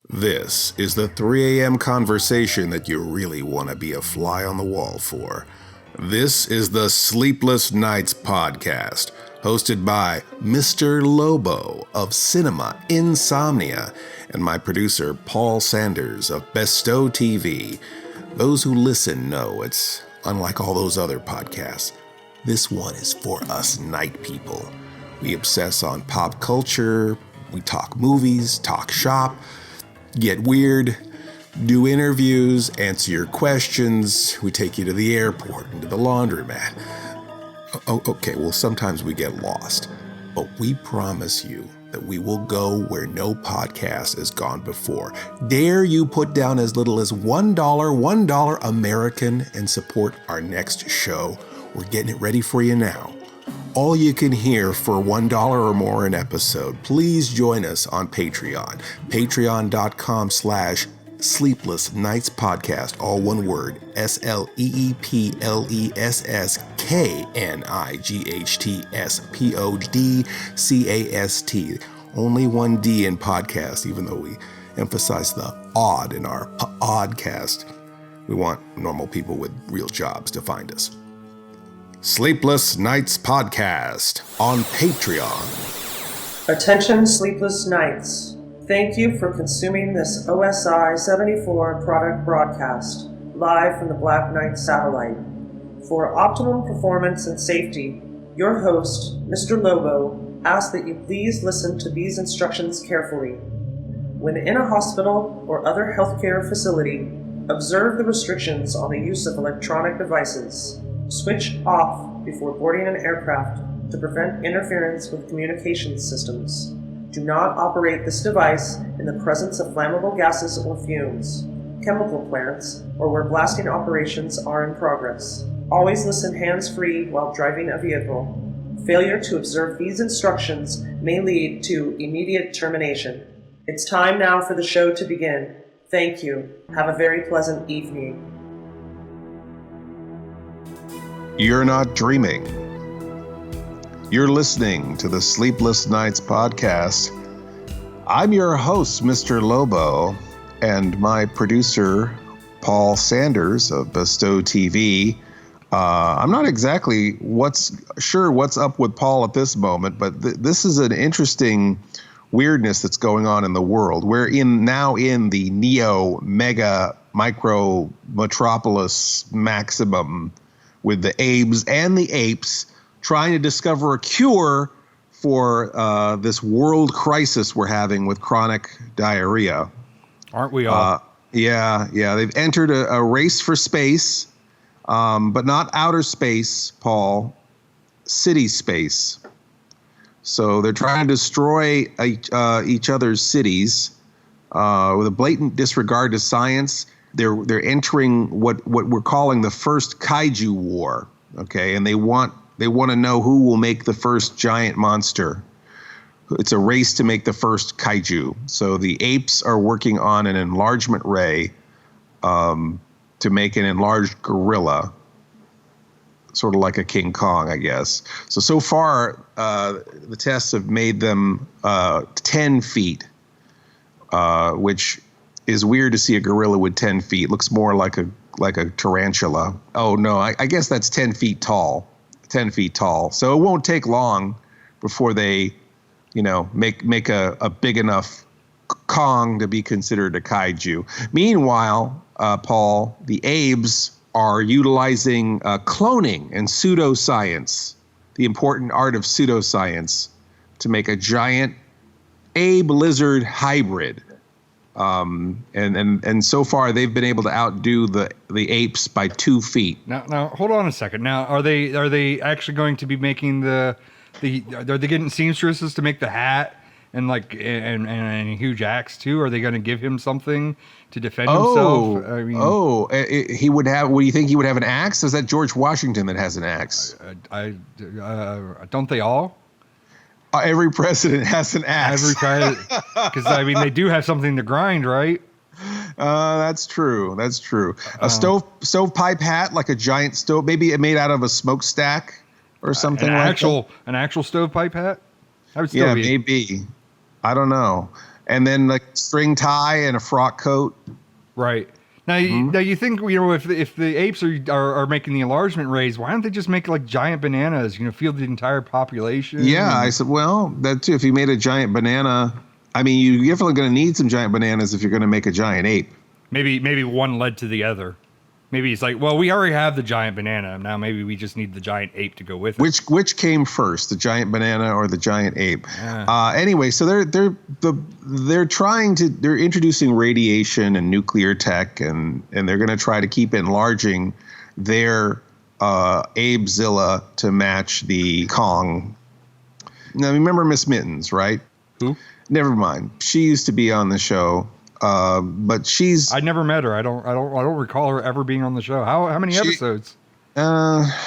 This is the 3 a.m. conversation that you really want to be a fly on the wall for. This is the Sleepless Knights podcast, hosted by Mr. Lobo of Cinema Insomnia and my producer Paul Sanders of BESTOW TV. Those who listen know it's unlike all those other podcasts. This one is for us night people. We obsess on pop culture, we talk movies, talk shop, get weird, do interviews, answer your questions. We take you to the airport and to the laundromat. Okay, well, sometimes we get lost, but we promise you that we will go where no podcast has gone before. Dare you put down as little as $1 American and support our next show. We're getting it ready for you now. All you can hear for $1 or more an episode. Please join us on Patreon. Patreon.com/Sleepless Knights Podcast. All one word. SLEEPLESSKNIGHTSPODDcast. Only one D in podcast, even though we emphasize the odd in our pODDcast. We want normal people with real jobs to find us. Sleepless Knights Podcast on Patreon. Attention Sleepless Knights. Thank you for consuming this OSI 74 product broadcast, live from the Black Knight satellite. For optimum performance and safety, your host, Mr. Lobo, asks that you please listen to these instructions carefully. When in a hospital or other healthcare facility, observe the restrictions on the use of electronic devices. Switch off before boarding an aircraft to prevent interference with communications systems. Do not operate this device in the presence of flammable gases or fumes, chemical plants, or where blasting operations are in progress. Always listen hands-free while driving a vehicle. Failure to observe these instructions may lead to immediate termination. It's time now for the show to begin. Thank you. Have a very pleasant evening. You're not dreaming. You're listening to the Sleepless Knights podcast. I'm your host, Mr. Lobo, and my producer, Paul Sanders of BESTOW TV. I'm not exactly what's up with Paul at this moment, but this is an interesting weirdness that's going on in the world. We're now in the neo mega micro metropolis maximum, with the Abes and the Apes trying to discover a cure for this world crisis we're having with chronic diarrhea. Aren't we all? Yeah. They've entered a race for space, but not outer space, Paul, city space. So they're trying to destroy each other's cities with a blatant disregard to science. They're entering what we're calling the first kaiju war, okay? And they want to know who will make the first giant monster. It's a race to make the first kaiju. So the apes are working on an enlargement ray to make an enlarged gorilla, sort of like a King Kong, I guess. So far, the tests have made them 10 feet, which is weird to see a gorilla with 10 feet. Looks more like a tarantula. Oh no, I guess that's 10 feet tall. 10 feet tall. So it won't take long before they, make a big enough Kong to be considered a kaiju. Meanwhile, Paul, the Abes are utilizing cloning and pseudoscience, the important art of pseudoscience, to make a giant Abe lizard hybrid. And so far they've been able to outdo the apes by 2 feet. Now hold on a second. Now are they actually going to be making are they getting seamstresses to make the hat and and a huge axe too? Are they going to give him something to defend himself? I mean, he would have. What do you think? He would have an axe? Is that George Washington that has an axe? Don't they all? Every president has an axe. Because they do have something to grind, right? That's true. A stovepipe hat, like a giant stove, maybe made out of a smokestack or something like that. An actual stovepipe hat? Maybe. I don't know. and then like string tie and a frock coat. Right. Now, now you think, if the apes are making the enlargement rays, why don't they just make like giant bananas? Feed the entire population. Yeah, I said, well, that too. If you made a giant banana, I mean, you're definitely going to need some giant bananas if you're going to make a giant ape. Maybe one led to the other. Maybe it's like, well, we already have the giant banana. Now maybe we just need the giant ape to go with it. Which came first, the giant banana or the giant ape? Yeah. Anyway, so they're introducing radiation and nuclear tech, and they're going to try to keep enlarging their Abezilla to match the Kong. Now remember Miss Mittens, right? Who? Never mind. She used to be on the show. But she's. I never met her. I don't recall her ever being on the show. How many episodes?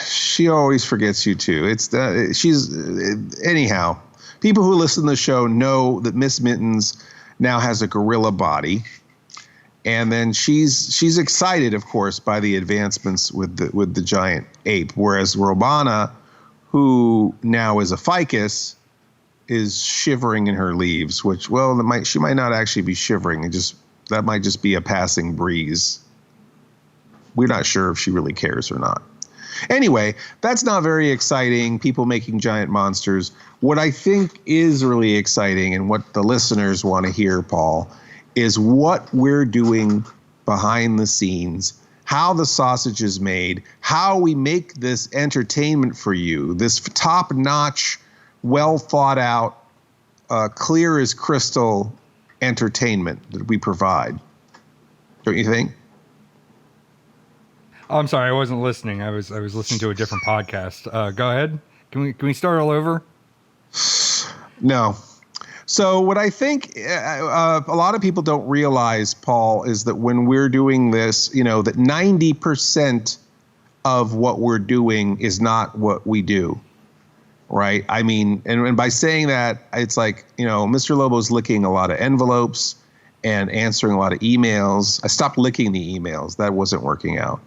She always forgets you too. Anyhow. People who listen to the show know that Miss Mittens now has a gorilla body, and then she's excited, of course, by the advancements with the giant ape. Whereas Robana, who now is a ficus, is shivering in her leaves, which, she might not actually be shivering. That might just be a passing breeze. We're not sure if she really cares or not. Anyway, that's not very exciting. People making giant monsters. What I think is really exciting, and what the listeners want to hear, Paul, is what we're doing behind the scenes, how the sausage is made, how we make this entertainment for you, this top-notch, well thought out, clear as crystal entertainment that we provide. Don't you think? Oh, I'm sorry, I wasn't listening. I was listening to a different podcast. Go ahead. Can we start all over? No. So what I think a lot of people don't realize, Paul, is that when we're doing this, that 90% of what we're doing is not what we do. Right. I mean, and by saying that, it's like, Mr. Lobo's licking a lot of envelopes and answering a lot of emails. I stopped licking the emails. That wasn't working out.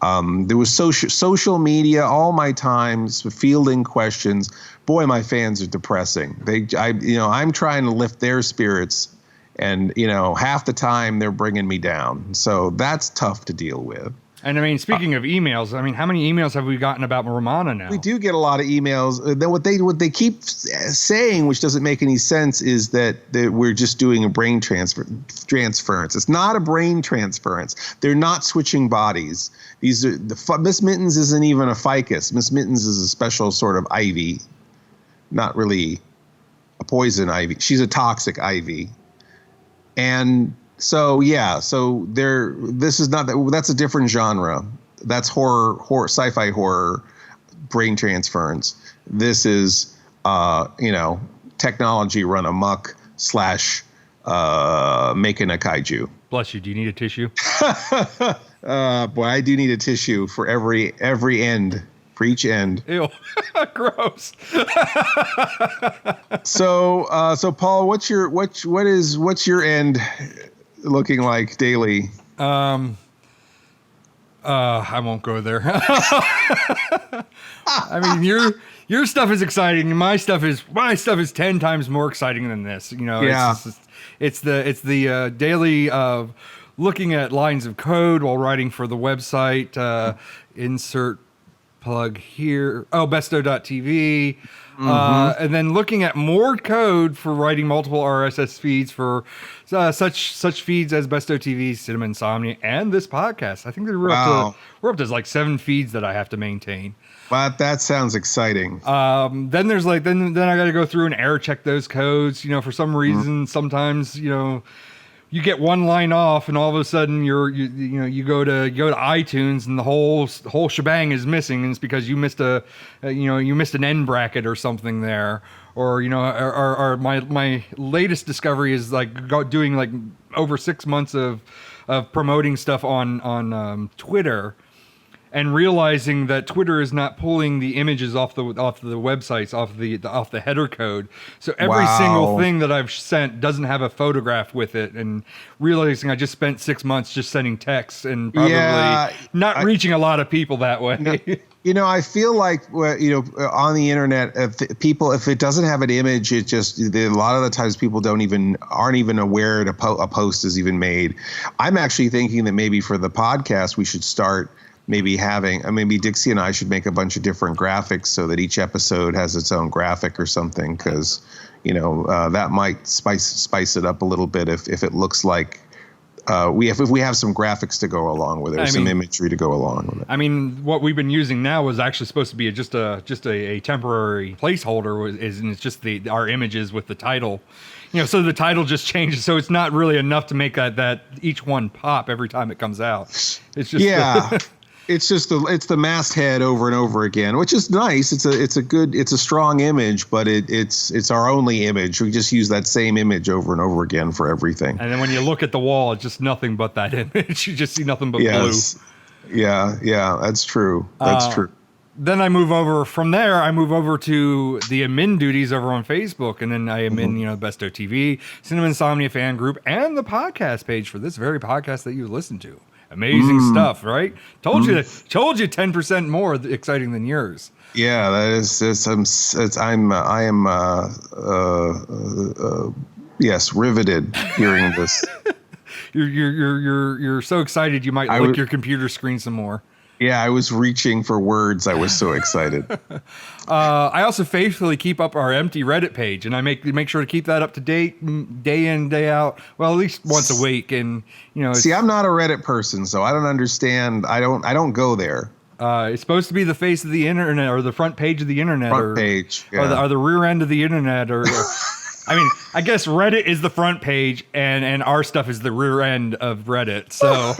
There was social media, all my times fielding questions. Boy, my fans are depressing. I'm trying to lift their spirits, and, half the time they're bringing me down. So that's tough to deal with. And I mean, speaking of emails, how many emails have we gotten about Romana now? We do get a lot of emails. Then what they keep saying, which doesn't make any sense, is that we're just doing a brain transference. It's not a brain transference. They're not switching bodies. Miss Mittens isn't even a ficus. Miss Mittens is a special sort of ivy, not really a poison ivy. She's a toxic ivy, and. So this is not that. That's a different genre. That's horror, sci-fi horror, brain transference. This is, technology run amok / making a kaiju. Bless you. Do you need a tissue? Boy, I do need a tissue for every end. For each end. Ew, gross. So Paul, what's your end looking like daily? I won't go there. I mean, your stuff is exciting, and my stuff is 10 times more exciting than this. Yeah. It's the daily of looking at lines of code while writing for the website. Insert plug here. Oh, BESTOW.tv. And then looking at more code for writing multiple RSS feeds for such feeds as BESTOW TV, Cinema Insomnia, and this podcast. I think we're up to like 7 feeds that I have to maintain. But that sounds exciting. Then there's then I got to go through and error check those codes. For some reason, sometimes you get one line off, and all of a sudden you go to iTunes, and the whole shebang is missing, and it's because you missed you missed an end bracket or something there, or my latest discovery is doing over 6 months of promoting stuff on Twitter, and realizing that Twitter is not pulling the images off the websites, off the header code. So every single thing that I've sent doesn't have a photograph with it, and realizing I just spent 6 months just sending texts and probably not reaching a lot of people that way. I feel like on the internet, if it doesn't have an image, a lot of the times people aren't even aware a post is even made. I'm actually thinking that maybe for the podcast we should start maybe maybe Dixie and I should make a bunch of different graphics so that each episode has its own graphic or something, because that might spice it up a little bit if it looks like. If we have some graphics to go along with it, or some imagery to go along with it. I mean, what we've been using now was actually supposed to be just a temporary placeholder, and it's just our images with the title. So the title just changes, so it's not really enough to make that each one pop every time it comes out. It's just It's the masthead over and over again, which is nice. It's a strong image, but it's our only image. We just use that same image over and over again for everything. And then when you look at the wall, it's just nothing but that image. You just see nothing but blue. Yeah, that's true. That's true. Then I move over from there. I move over to the admin duties over on Facebook, and then I admin, BESTOW TV, Cinema Insomnia fan group, and the podcast page for this very podcast that you listen to. Amazing stuff, right? Told you 10% more exciting than yours. Yeah, that is. Yes, riveted hearing this. You're so excited you might lick your computer screen some more. Yeah, I was reaching for words. I was so excited. I also faithfully keep up our empty Reddit page, and I make sure to keep that up to date, day in, day out. Well, at least once a week. And see, I'm not a Reddit person, so I don't understand. I don't go there. It's supposed to be the face of the internet, or the front page of the internet, or the rear end of the internet, or. I mean, I guess Reddit is the front page, and our stuff is the rear end of Reddit. So,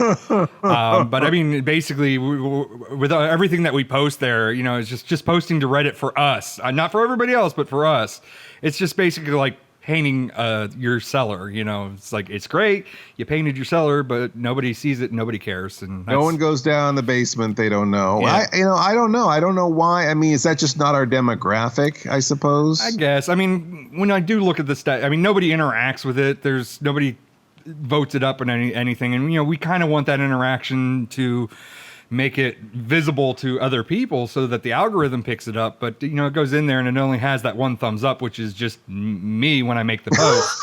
but I mean, basically, with everything that we post there, it's just posting to Reddit for us, not for everybody else, but for us. It's just basically like painting your cellar. It's like, it's great, you painted your cellar, but nobody sees it, nobody cares, and no one goes down the basement. They don't know. Yeah. I don't know why. I mean, is that just not our demographic, I suppose? I guess. I mean, when I do look at the stat, I mean, nobody interacts with it. There's nobody votes it up or anything, and we kind of want that interaction to make it visible to other people so that the algorithm picks it up. But it goes in there and it only has that one thumbs up, which is just me when I make the post.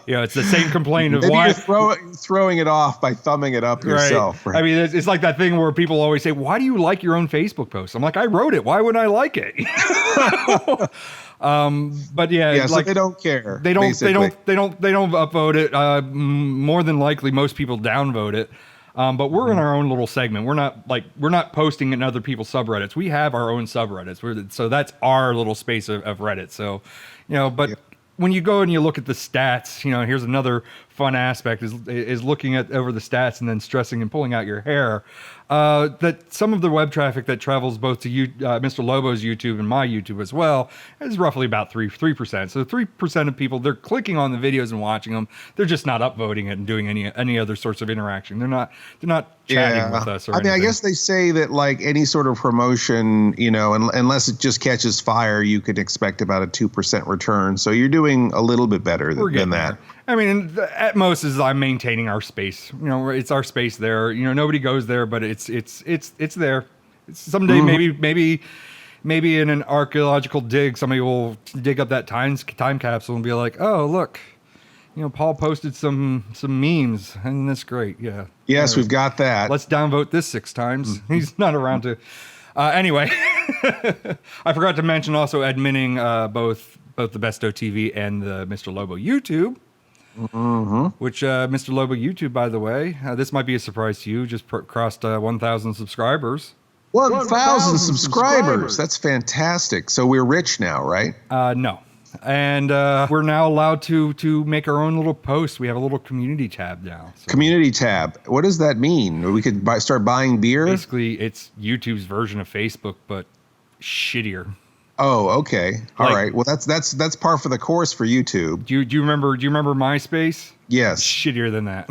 It's the same complaint of why you're throwing it off by thumbing it up yourself. Right? I mean, it's like that thing where people always say, "Why do you like your own Facebook post?" I'm like, I wrote it. Why would I like it? But so they don't care. They don't upvote it. More than likely, most people downvote it. But we're in our own little segment. We're not posting in other people's subreddits. We have our own subreddits. So that's our little space of Reddit. So, when you go and you look at the stats, here's another fun aspect is looking at over the stats and then stressing and pulling out your hair. That some of the web traffic that travels both to Mr. Lobo's YouTube and my YouTube as well is roughly about 3%. So 3% of people, they're clicking on the videos and watching them. They're just not upvoting it and doing any other sorts of interaction. They're not chatting with us or anything. I guess they say that like any sort of promotion, unless it just catches fire, you could expect about a 2% return. So you're doing a little bit better than that. There. I mean, at most is I'm maintaining our space. It's our space there. Nobody goes there, but it's there. Someday maybe in an archaeological dig, somebody will dig up that time capsule and be like, oh look, Paul posted some memes, and that's great. Yeah. Yes, we've got that. Let's downvote this 6 times. He's not around to. Anyway, I forgot to mention also adminning both the BESTOW TV and the Mr. Lobo YouTube. Which Mr. Lobo YouTube, by the way, this might be a surprise to you, just crossed 1,000 subscribers. 1,000 subscribers. That's fantastic. So we're rich now, right? No. And we're now allowed to make our own little posts. We have a little community tab now. So. Community tab. What does that mean? We could start buying beer? Basically, it's YouTube's version of Facebook, but shittier. Oh, okay. All right. Well, that's par for the course for YouTube. Do you remember MySpace? Yes. Shittier than that.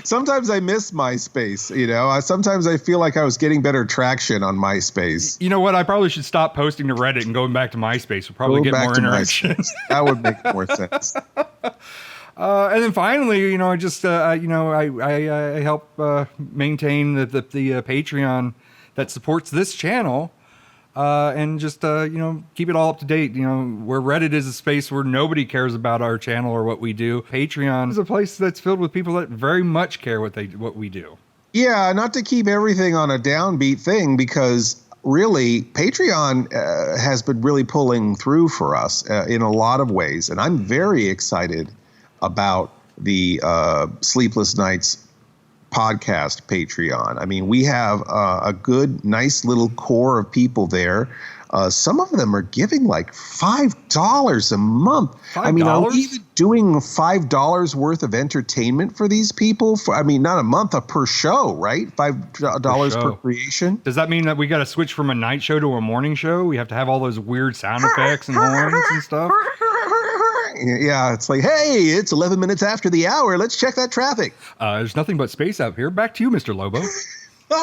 Sometimes I miss MySpace. Sometimes I feel like I was getting better traction on MySpace. You know what? I probably should stop posting to Reddit and going back to MySpace. We'll probably get more interaction. That would make more sense. And then finally, I just, I help maintain the Patreon that supports this channel, and just, keep it all up to date. Where Reddit is a space where nobody cares about our channel or what we do. Patreon is a place that's filled with people that very much care what we do. Yeah, not to keep everything on a downbeat thing, because really, Patreon has been really pulling through for us in a lot of ways. And I'm very excited about the Sleepless Nights podcast Patreon. I mean, we have a good, nice little core of people there. Some of them are giving like $5 a month. I mean, are we even doing $5 worth of entertainment for these people? Not a month, per show, right? $5 per creation. Does that mean that we got to switch from a night show to a morning show? We have to have all those weird sound effects and horns and stuff? Yeah, it's like, hey, it's 11 minutes after the hour. Let's check that traffic. There's nothing but space out here. Back to you, Mr. Lobo.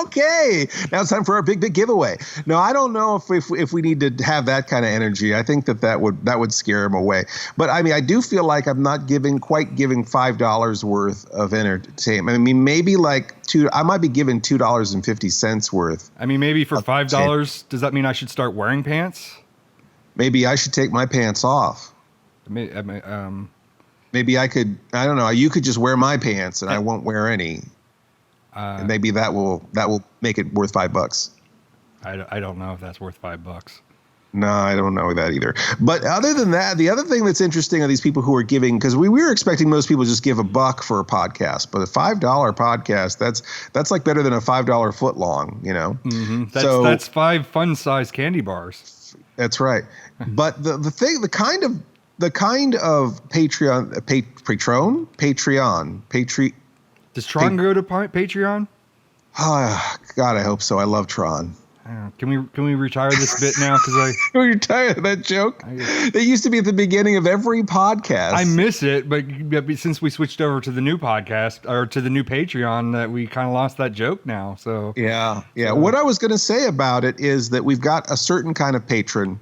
Okay, now it's time for our big giveaway. No, I don't know if we need to have that kind of energy. I think that would scare him away. But I mean, I do feel like I'm not quite giving $5 worth of entertainment. I mean, maybe like I might be giving $2.50 worth. I mean, maybe for $5, does that mean I should start wearing pants? Maybe I should take my pants off. Maybe I could. I don't know. You could just wear my pants, and I won't wear any. And maybe that will make it worth $5. I don't know if that's worth $5. No, I don't know that either. But other than that, the other thing that's interesting are these people who are giving, because we were expecting most people just give $1 for a podcast, but a $5 podcast, that's like better than a $5 foot long, Mm-hmm. That's 5 fun-sized candy bars. That's right. But the kind of Patreon. Does Tron go to Patreon? God, I hope so. I love Tron. Can we retire this bit now? Because Can we retire that joke? That used to be at the beginning of every podcast. I miss it, but since we switched over to the new podcast or to the new Patreon, that we kind of lost that joke now. So yeah. What I was going to say about it is that we've got a certain kind of patron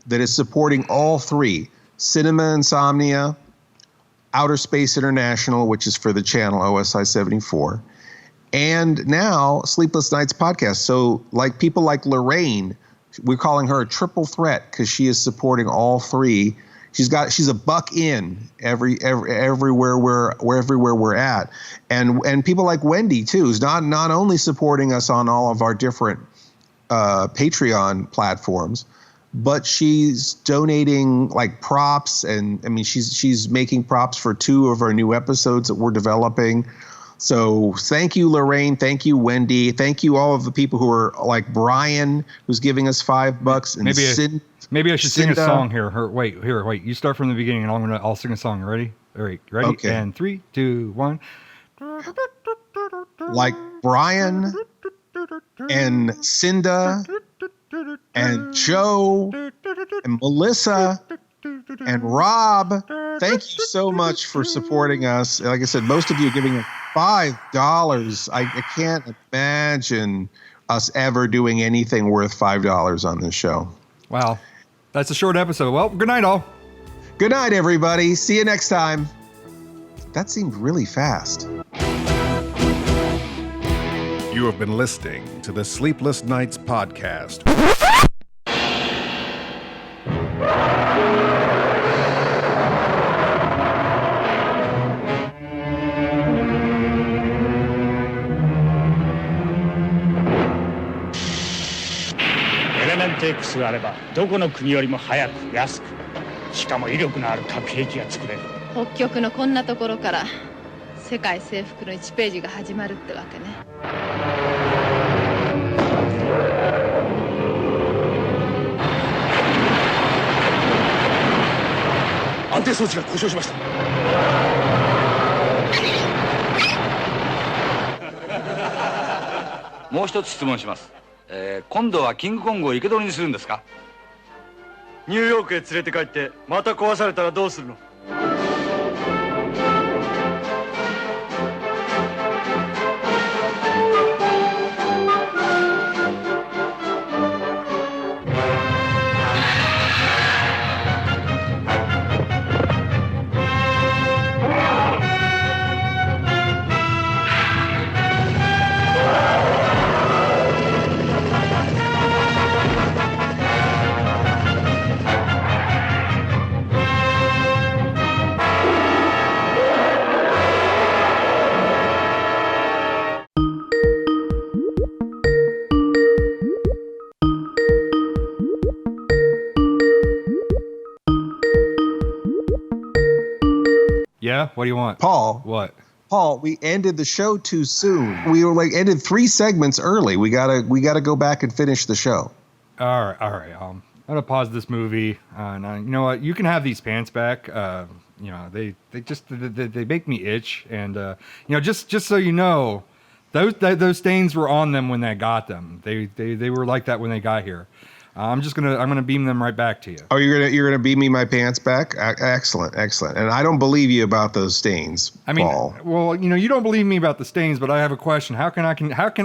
that is supporting all three: Cinema Insomnia, Outer Space International, which is for the channel OSI 74, and now Sleepless Nights podcast. So like people like Lorraine, we're calling her a triple threat because she is supporting all three. She's a buck in everywhere we're at, and people like Wendy too, who's not only supporting us on all of our different Patreon platforms, but she's donating like props, and I mean she's making props for 2 of our new episodes that we're developing. So thank you, Lorraine. Thank you, Wendy. Thank you, all of the people who are like Brian, who's giving us $5, and maybe I should sing a song here. Wait. You start from the beginning, and I'll sing a song. Ready? All right, ready? Okay. And 3, 2, 1. Like Brian and Cinda and Joe and Melissa and Rob, thank you so much for supporting us. Like I said, most of you are giving $5. I can't imagine us ever doing anything worth $5 on this show. Wow. That's a short episode. Well, good night, all. Good night, everybody. See you next time. That seemed really fast. You have been listening to the Sleepless Nights podcast. X があればどこの国よりも早く安くしかも威力のある核兵器が作れる。北極のこんなところから世界征服の1ページが始まるってわけね。安定装置が故障しました。もう一つ質問します。今度はキングコングを生け捕りにするんですか？ニューヨークへ連れて帰ってまた壊されたらどうするの？ Yeah? What do you want? Paul. What? Paul, we ended the show too soon. We were ended 3 segments early. We gotta go back and finish the show. All right. I'm gonna pause this movie. Now, you know what? You can have these pants back. They make me itch, and just so you know, those stains were on them when I got them. They were like that when they got here. I'm gonna beam them right back to you. Oh, you're gonna beam me my pants back? Excellent. And I don't believe you about those stains, Paul. Well, you don't believe me about the stains, but I have a question. How can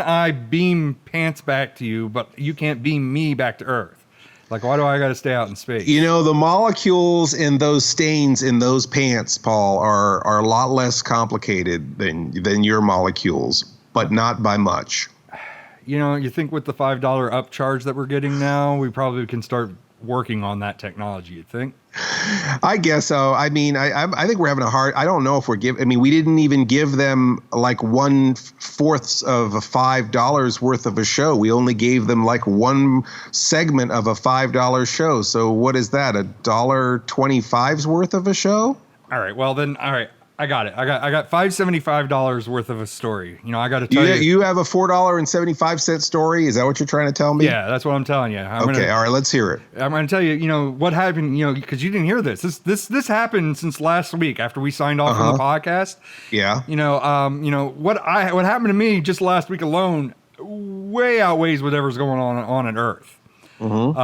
I beam pants back to you, but you can't beam me back to Earth? Like, why do I got to stay out in space? The molecules in those stains in those pants, Paul, are a lot less complicated than your molecules, but not by much. You think with the $5 upcharge that we're getting now, we probably can start working on that technology, you think? I guess so. I mean, I think we're having a hard. I don't know if we didn't even give them like 1/4 of a $5 worth of a show. We only gave them like one segment of a $5 show. So what is that? $1.25's worth of a show? All right. Well then, all right. I got it. I got $575 worth of a story. I got to tell you. You have a $4.75 story. Is that what you're trying to tell me? Yeah, that's what I'm telling you. All right, let's hear it. I'm going to tell you, what happened, because you didn't hear this. This happened since last week after we signed off on the podcast. Yeah. What happened to me just last week alone way outweighs whatever's going on Earth. Mm-hmm.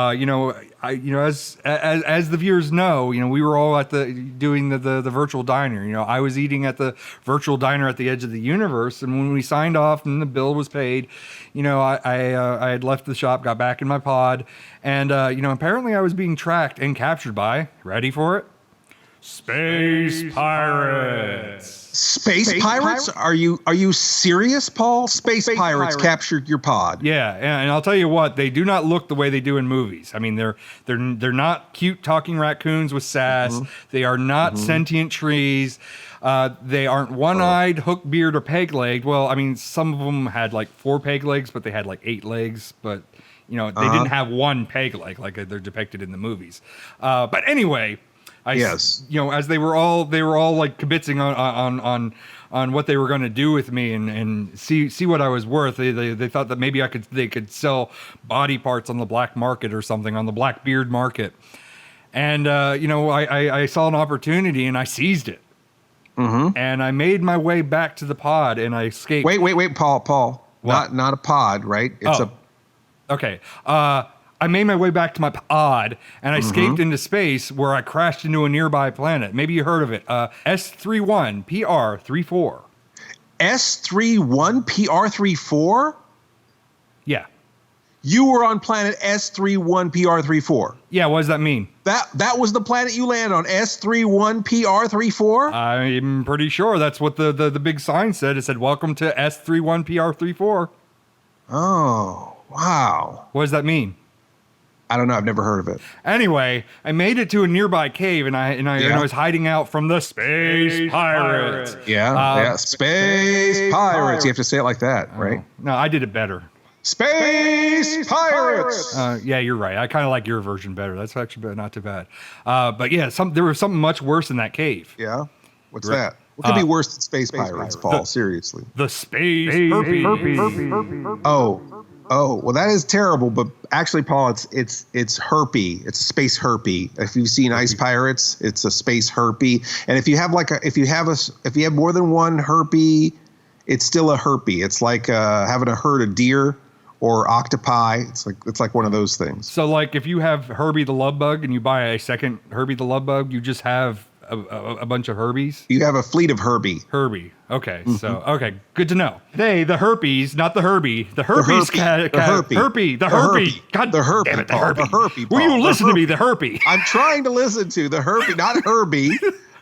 As the viewers know, we were all doing the virtual diner. I was eating at the virtual diner at the edge of the universe, and when we signed off and the bill was paid, I had left the shop, got back in my pod, and apparently I was being tracked and captured by, ready for it, space pirates. Space pirates? Are you serious, Paul? Space pirates captured your pod. Yeah, and I'll tell you what, they do not look the way they do in movies. I mean, they're not cute talking raccoons with sass. Mm-hmm. They are not sentient trees. They aren't one-eyed, hook beard, or peg-legged. Well, I mean, some of them had like 4 peg legs, but they had like 8 legs. But they didn't have one peg leg like they're depicted in the movies. But anyway. As they were all like kibitzing on what they were going to do with me and see what I was worth. They thought that maybe they could sell body parts on the black market or something, on the black beard market. And I saw an opportunity and I seized it. Mm-hmm. And I made my way back to the pod and I escaped. Wait, Paul. What? Not a pod, right? It's okay. I made my way back to my pod, and I escaped into space where I crashed into a nearby planet. Maybe you heard of it. S31 PR34. S31 PR34? Yeah. You were on planet S31 PR34. Yeah, what does that mean? That was the planet you landed on, S31 PR34? I'm pretty sure that's what the big sign said. It said, "Welcome to S31 PR34. Oh, wow. What does that mean? I don't know. I've never heard of it. Anyway, I made it to a nearby cave, and I was hiding out from the space pirates. Yeah, space pirates. You have to say it like that, right? No, I did it better. Space pirates. Yeah, you're right. I kind of like your version better. That's actually not too bad. But yeah, there was something much worse in that cave. Yeah. What's that? What could be worse than space pirates, Paul? Seriously. The space herpes. Oh, well, that is terrible. But actually, Paul, it's herpy. It's a space herpy. If you've seen Ice Pirates, it's a space herpy. And if you have more than one herpy, it's still a herpy. It's like having a herd of deer or octopi. It's like one of those things. So, like, if you have Herbie the Love Bug and you buy a second Herbie the Love Bug, you just have a bunch of Herbies? You have a fleet of Herbie. Okay. Mm-hmm. So, okay. Good to know. The herpes, not the Herbie. The herpes cat. The herpy. God the herpy. Damn it, the Paul. herpy. The herpy. Will you listen to me? The herpy. I'm trying to listen to the herpy, not Herbie.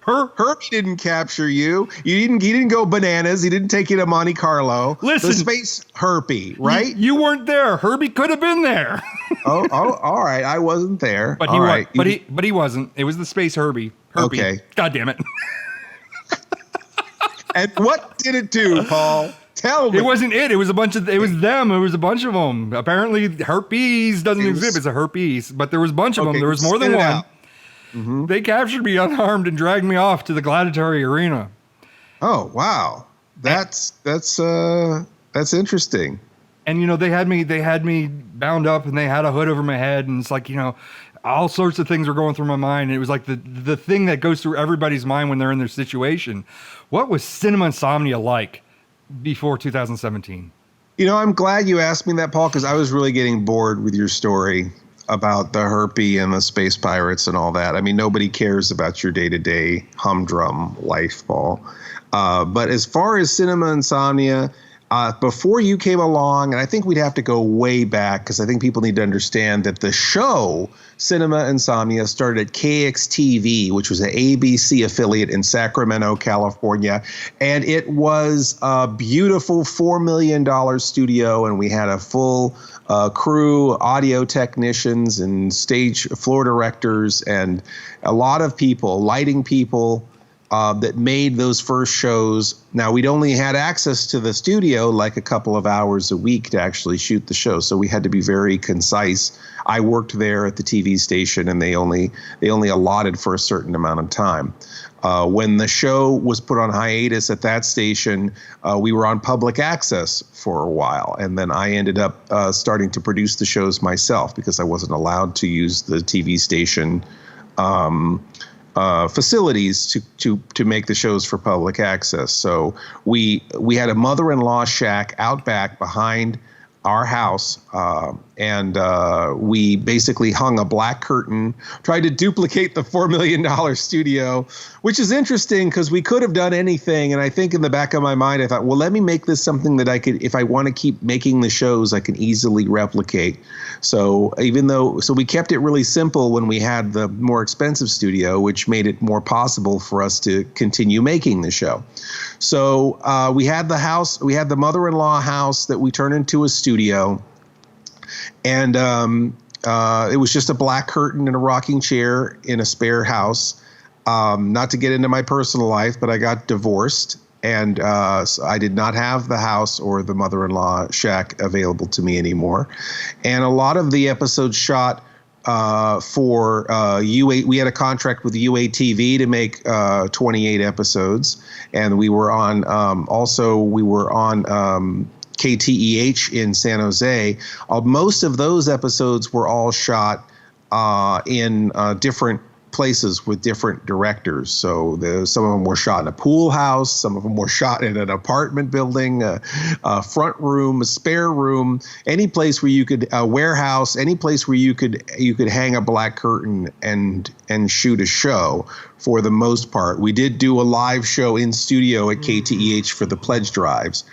Herbie didn't capture you. He didn't go bananas. He didn't take you to Monte Carlo. Listen. The space herpy, right? You weren't there. Herbie could have been there. oh, all right. I wasn't there. But he wasn't. It was the space Herbie. Okay. God damn it. And what did it do, Paul? Tell me. It wasn't it. It was a bunch of. It was them. It was a bunch of them. Apparently, herpes doesn't exist. It's a herpes, but there was a bunch of them. There was more than one. They captured me unharmed and dragged me off to the gladiatory arena. Oh, wow. That's interesting. And, you know, they had me bound up and they had a hood over my head. And it's like, you know, all sorts of things were going through my mind. And it was like the thing that goes through everybody's mind when they're in their situation. What was Cinema Insomnia like before 2017? You know, I'm glad you asked me that, Paul, because I was really getting bored with your story about the Herpy and the space pirates and all that. I mean, nobody cares about your day-to-day humdrum life, Paul. But as far as Cinema Insomnia, before you came along, and I think we'd have to go way back because I think people need to understand that the show Cinema Insomnia started at KXTV, which was an ABC affiliate in Sacramento, California. And it was a beautiful $4 million studio, and we had a full crew, audio technicians and stage floor directors, and a lot of people, lighting people, that made those first shows. Now, we'd only had access to the studio like a couple of hours a week to actually shoot the show, so we had to be very concise. I worked there at the TV station, and they only allotted for a certain amount of time. When the show was put on hiatus at that station, we were on public access for a while, and then I ended up starting to produce the shows myself because I wasn't allowed to use the TV station facilities to make the shows for public access. So we had a mother-in-law shack out back behind our house, and we basically hung a black curtain, tried to duplicate the $4 million studio, which is interesting because we could have done anything. And I think in the back of my mind, I thought, well, let me make this something that I could, if I want to keep making the shows, I can easily replicate. So we kept it really simple when we had the more expensive studio, which made it more possible for us to continue making the show. So we had the mother-in-law house that we turned into a studio. And it was just a black curtain and a rocking chair in a spare house. Not to get into my personal life, but I got divorced, and so I did not have the house or the mother-in-law shack available to me anymore. And a lot of the episodes shot for UA. We had a contract with UATV to make 28 episodes, and we were on KTEH in San Jose. Most of those episodes were all shot in different places with different directors. So some of them were shot in a pool house, some of them were shot in an apartment building, a front room, a spare room, any place where you could, a warehouse, any place where you could hang a black curtain and shoot a show. For the most part, we did do a live show in studio at KTEH for the pledge drives.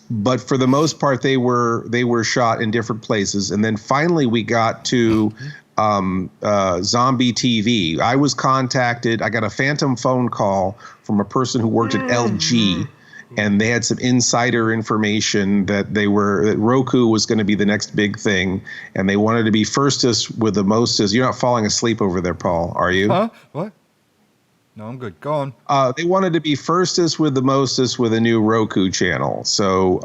But for the most part, they were shot in different places. And then finally we got to Zombie TV. I was contacted. I got a phantom phone call from a person who worked at LG, and they had some insider information that that Roku was going to be the next big thing, and they wanted to be firstest with the mostest. You're not falling asleep over there, Paul, are you? Huh? What? No, I'm good. Go on. They wanted to be firstest with the mostest with a new Roku channel. So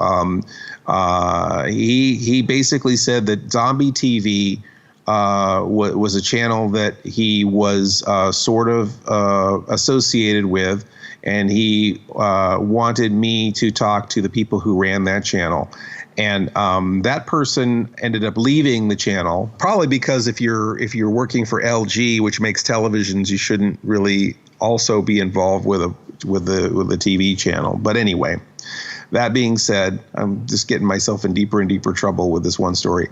he basically said that Zombie TV was a channel that he was sort of associated with, and he wanted me to talk to the people who ran that channel. And that person ended up leaving the channel, probably because if you're working for LG, which makes televisions, you shouldn't really also be involved with the TV channel. But anyway, that being said, I'm just getting myself in deeper and deeper trouble with this one story.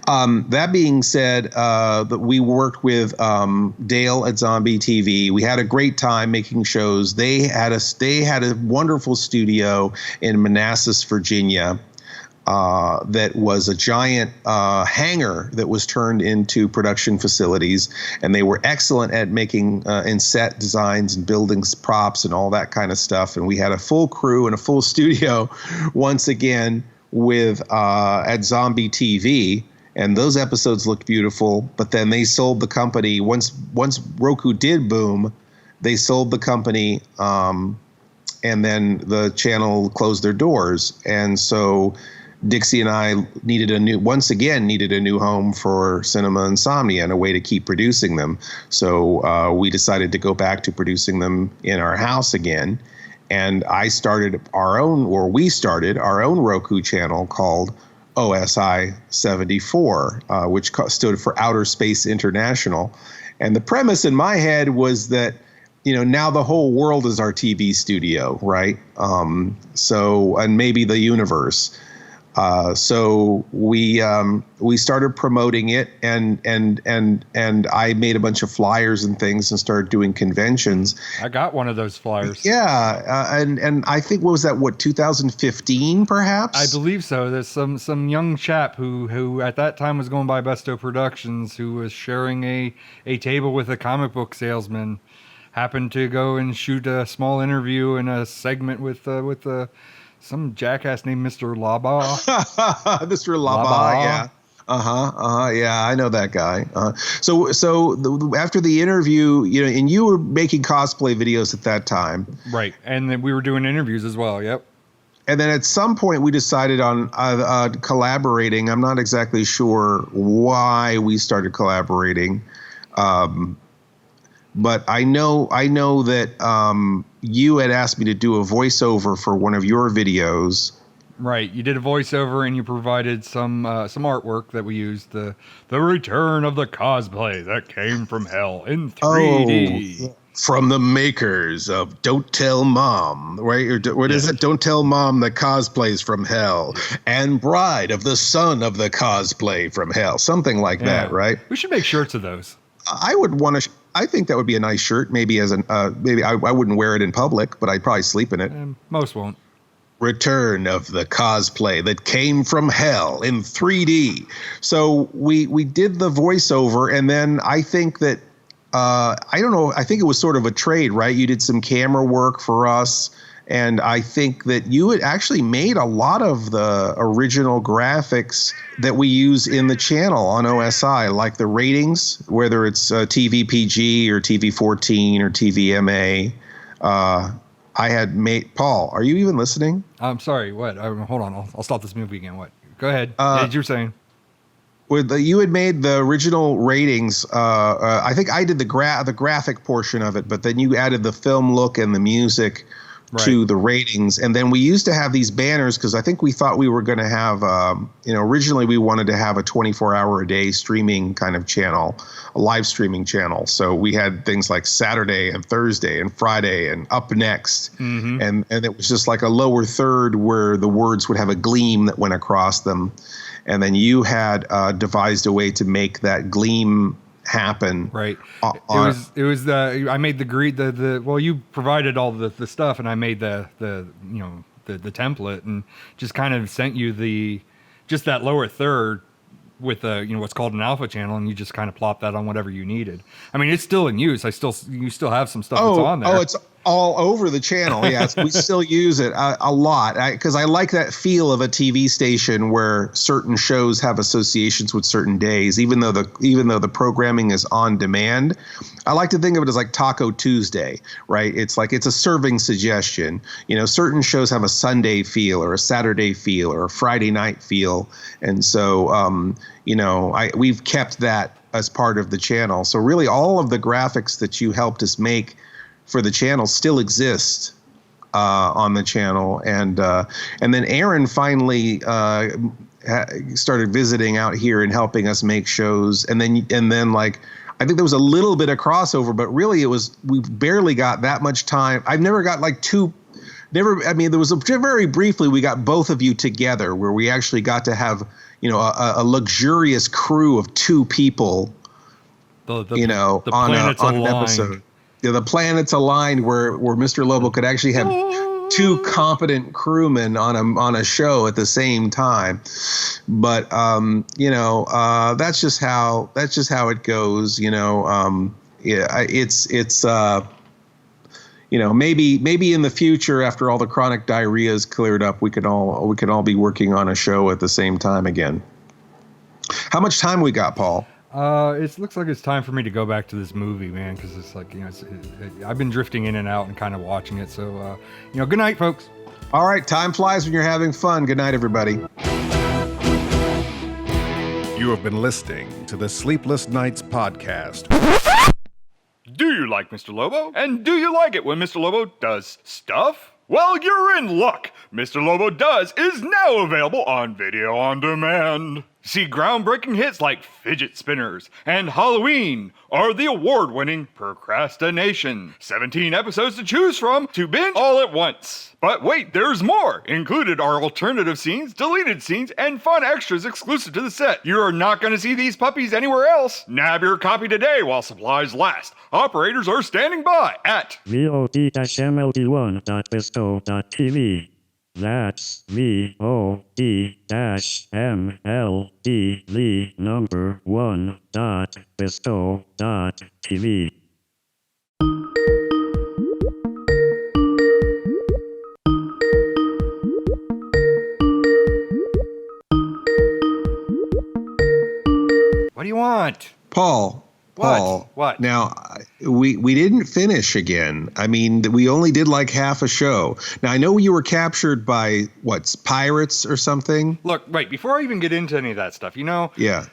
That being said, that we worked with Dale at Zombie TV. We had a great time making shows. They had a wonderful studio in Manassas, Virginia. That was a giant hangar that was turned into production facilities, and they were excellent at making and set designs and buildings, props, and all that kind of stuff. And we had a full crew and a full studio once again with at Zombie TV, and those episodes looked beautiful. But then they sold the company once Roku did boom. They sold the company, and then the channel closed their doors, and so Dixie and I once again needed a new home for Cinema Insomnia and a way to keep producing them. So we decided to go back to producing them in our house again. And we started our own Roku channel called OSI 74, which stood for Outer Space International. And the premise in my head was that, now the whole world is our TV studio, right? And maybe the universe. So we started promoting it, and I made a bunch of flyers and things and started doing conventions. I got one of those flyers. Yeah, and I think, what was that? 2015 perhaps? I believe so. There's some young chap who at that time was going by BESTOW Productions, who was sharing a table with a comic book salesman. Happened to go and shoot a small interview and a segment with some jackass named Mr. Lobo. Mr. Lobo, yeah. Yeah, I know that guy. So after the interview, and you were making cosplay videos at that time. Right, and then we were doing interviews as well, yep. And then at some point we decided on collaborating. I'm not exactly sure why we started collaborating. But I know that you had asked me to do a voiceover for one of your videos. Right, you did a voiceover and you provided some artwork that we used. The return of the cosplay that came from hell in 3D. Oh, from the makers of Don't Tell Mom, right? Or what is it? Don't Tell Mom the cosplays from hell, and Bride of the Son of the cosplay from hell, something like that, right? We should make shirts of those. I would want to. I think that would be a nice shirt. Maybe I wouldn't wear it in public, but I'd probably sleep in it. Most won't. Return of the cosplay that came from hell in 3D. So we did the voiceover, and then I think that I don't know. I think it was sort of a trade, right? You did some camera work for us. And I think that you had actually made a lot of the original graphics that we use in the channel on OSI, like the ratings, whether it's TV PG or TV 14 or TV MA. I had made, Paul, are you even listening? I'm sorry, what? Hold on, I'll stop this movie again. What? Go ahead. As you're saying. You had made the original ratings. I think I did the graphic portion of it, but then you added the film look and the music to the ratings. And then we used to have these banners because I think we thought we were going to have, originally we wanted to have a 24-hour-a-day streaming kind of channel, a live streaming channel. So we had things like Saturday and Thursday and Friday and Up Next. Mm-hmm. And it was just like a lower third where the words would have a gleam that went across them. And then you had devised a way to make that gleam happen. Right. It was I made you provided all the stuff, and I made the template and just kind of sent you just that lower third with what's called an alpha channel, and you just kind of plop that on whatever you needed. I mean, it's still in use. You still have some stuff that's on there. Oh, it's all over the channel. Yes, we still use it a lot because I like that feel of a TV station where certain shows have associations with certain days, even though the programming is on demand. I like to think of it as like Taco Tuesday, right? It's like it's a serving suggestion. Certain shows have a Sunday feel or a Saturday feel or a Friday night feel, and so we've kept that as part of the channel. So really, all of the graphics that you helped us make for the channel still exist on the channel, and then Aaron finally started visiting out here and helping us make shows, and then like I think there was a little bit of crossover, but really we barely got that much time. I've never got like there was very briefly we got both of you together where we actually got to have a luxurious crew of two people on an episode. The planets aligned where Mr. Lobo could actually have two competent crewmen on a show at the same time. But that's just how it goes. It's maybe in the future after all the chronic diarrhea is cleared up, we could all be working on a show at the same time again. How much time we got, Paul? It looks like it's time for me to go back to this movie, man, because it's like, I've been drifting in and out and kind of watching it. So, good night, folks. All right. Time flies when you're having fun. Good night, everybody. You have been listening to the Sleepless Nights podcast. Do you like Mr. Lobo? And do you like it when Mr. Lobo does stuff? Well, you're in luck. Mr. Lobo Does is now available on video on demand. See groundbreaking hits like Fidget Spinners and Halloween, or the award-winning Procrastination. 17 episodes to choose from to binge all at once. But wait, there's more! Included are alternative scenes, deleted scenes, and fun extras exclusive to the set. You are not going to see these puppies anywhere else. Nab your copy today while supplies last. Operators are standing by at VOD-MLD1.bestow.tv. That's VOD-MLD, the number 1.bestow.tv. What do you want? Paul. What? Now, we didn't finish again. I mean, we only did like half a show. Now, I know you were captured by, pirates or something? Look, wait, before I even get into any of that stuff, Yeah.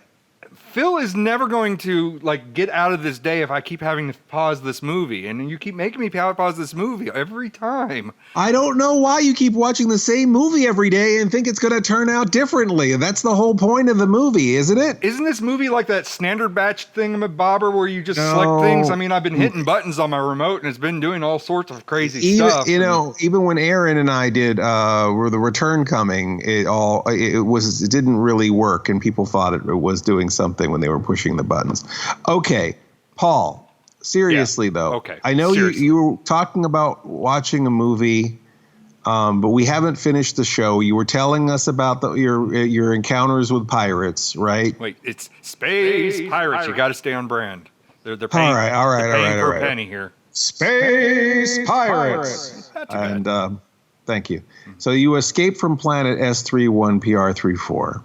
Phil is never going to, get out of this day if I keep having to pause this movie. And you keep making me pause this movie every time. I don't know why you keep watching the same movie every day and think it's going to turn out differently. That's the whole point of the movie, isn't it? Isn't this movie like that standard batch thingamabobber where you just select things? I mean, I've been hitting buttons on my remote and it's been doing all sorts of crazy stuff. Even when Aaron and I did were the Return Coming, it didn't really work and people thought it was doing something when they were pushing the buttons. Okay, Paul, seriously though. Okay. I know you were talking about watching a movie, but we haven't finished the show. You were telling us about your encounters with pirates, right? Wait, it's Space Pirates. You got to stay on brand. They're paying, all right. per penny here. Space Pirates. Not too bad. And thank you. So you escape from planet S31PR34.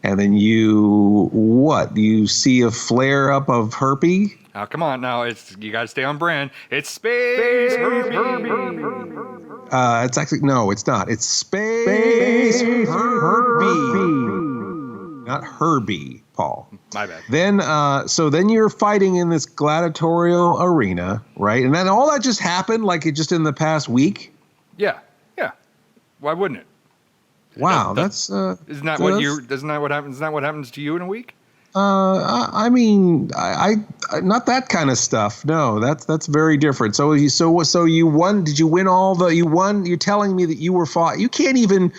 And then you see a flare up of herpy? Now, come on. Now, you got to stay on brand. It's Space Herbie. It's actually, no, it's not. It's Space Herbie. Not Herbie, Paul. My bad. Then, then you're fighting in this gladiatorial arena, right? And then all that just happened just in the past week? Yeah. Why wouldn't it? Wow, isn't that what happens to you in a week? I mean, I not that kind of stuff. No, that's very different. So you won. Did you win all the? You won. You're telling me that you were fought. You can't even.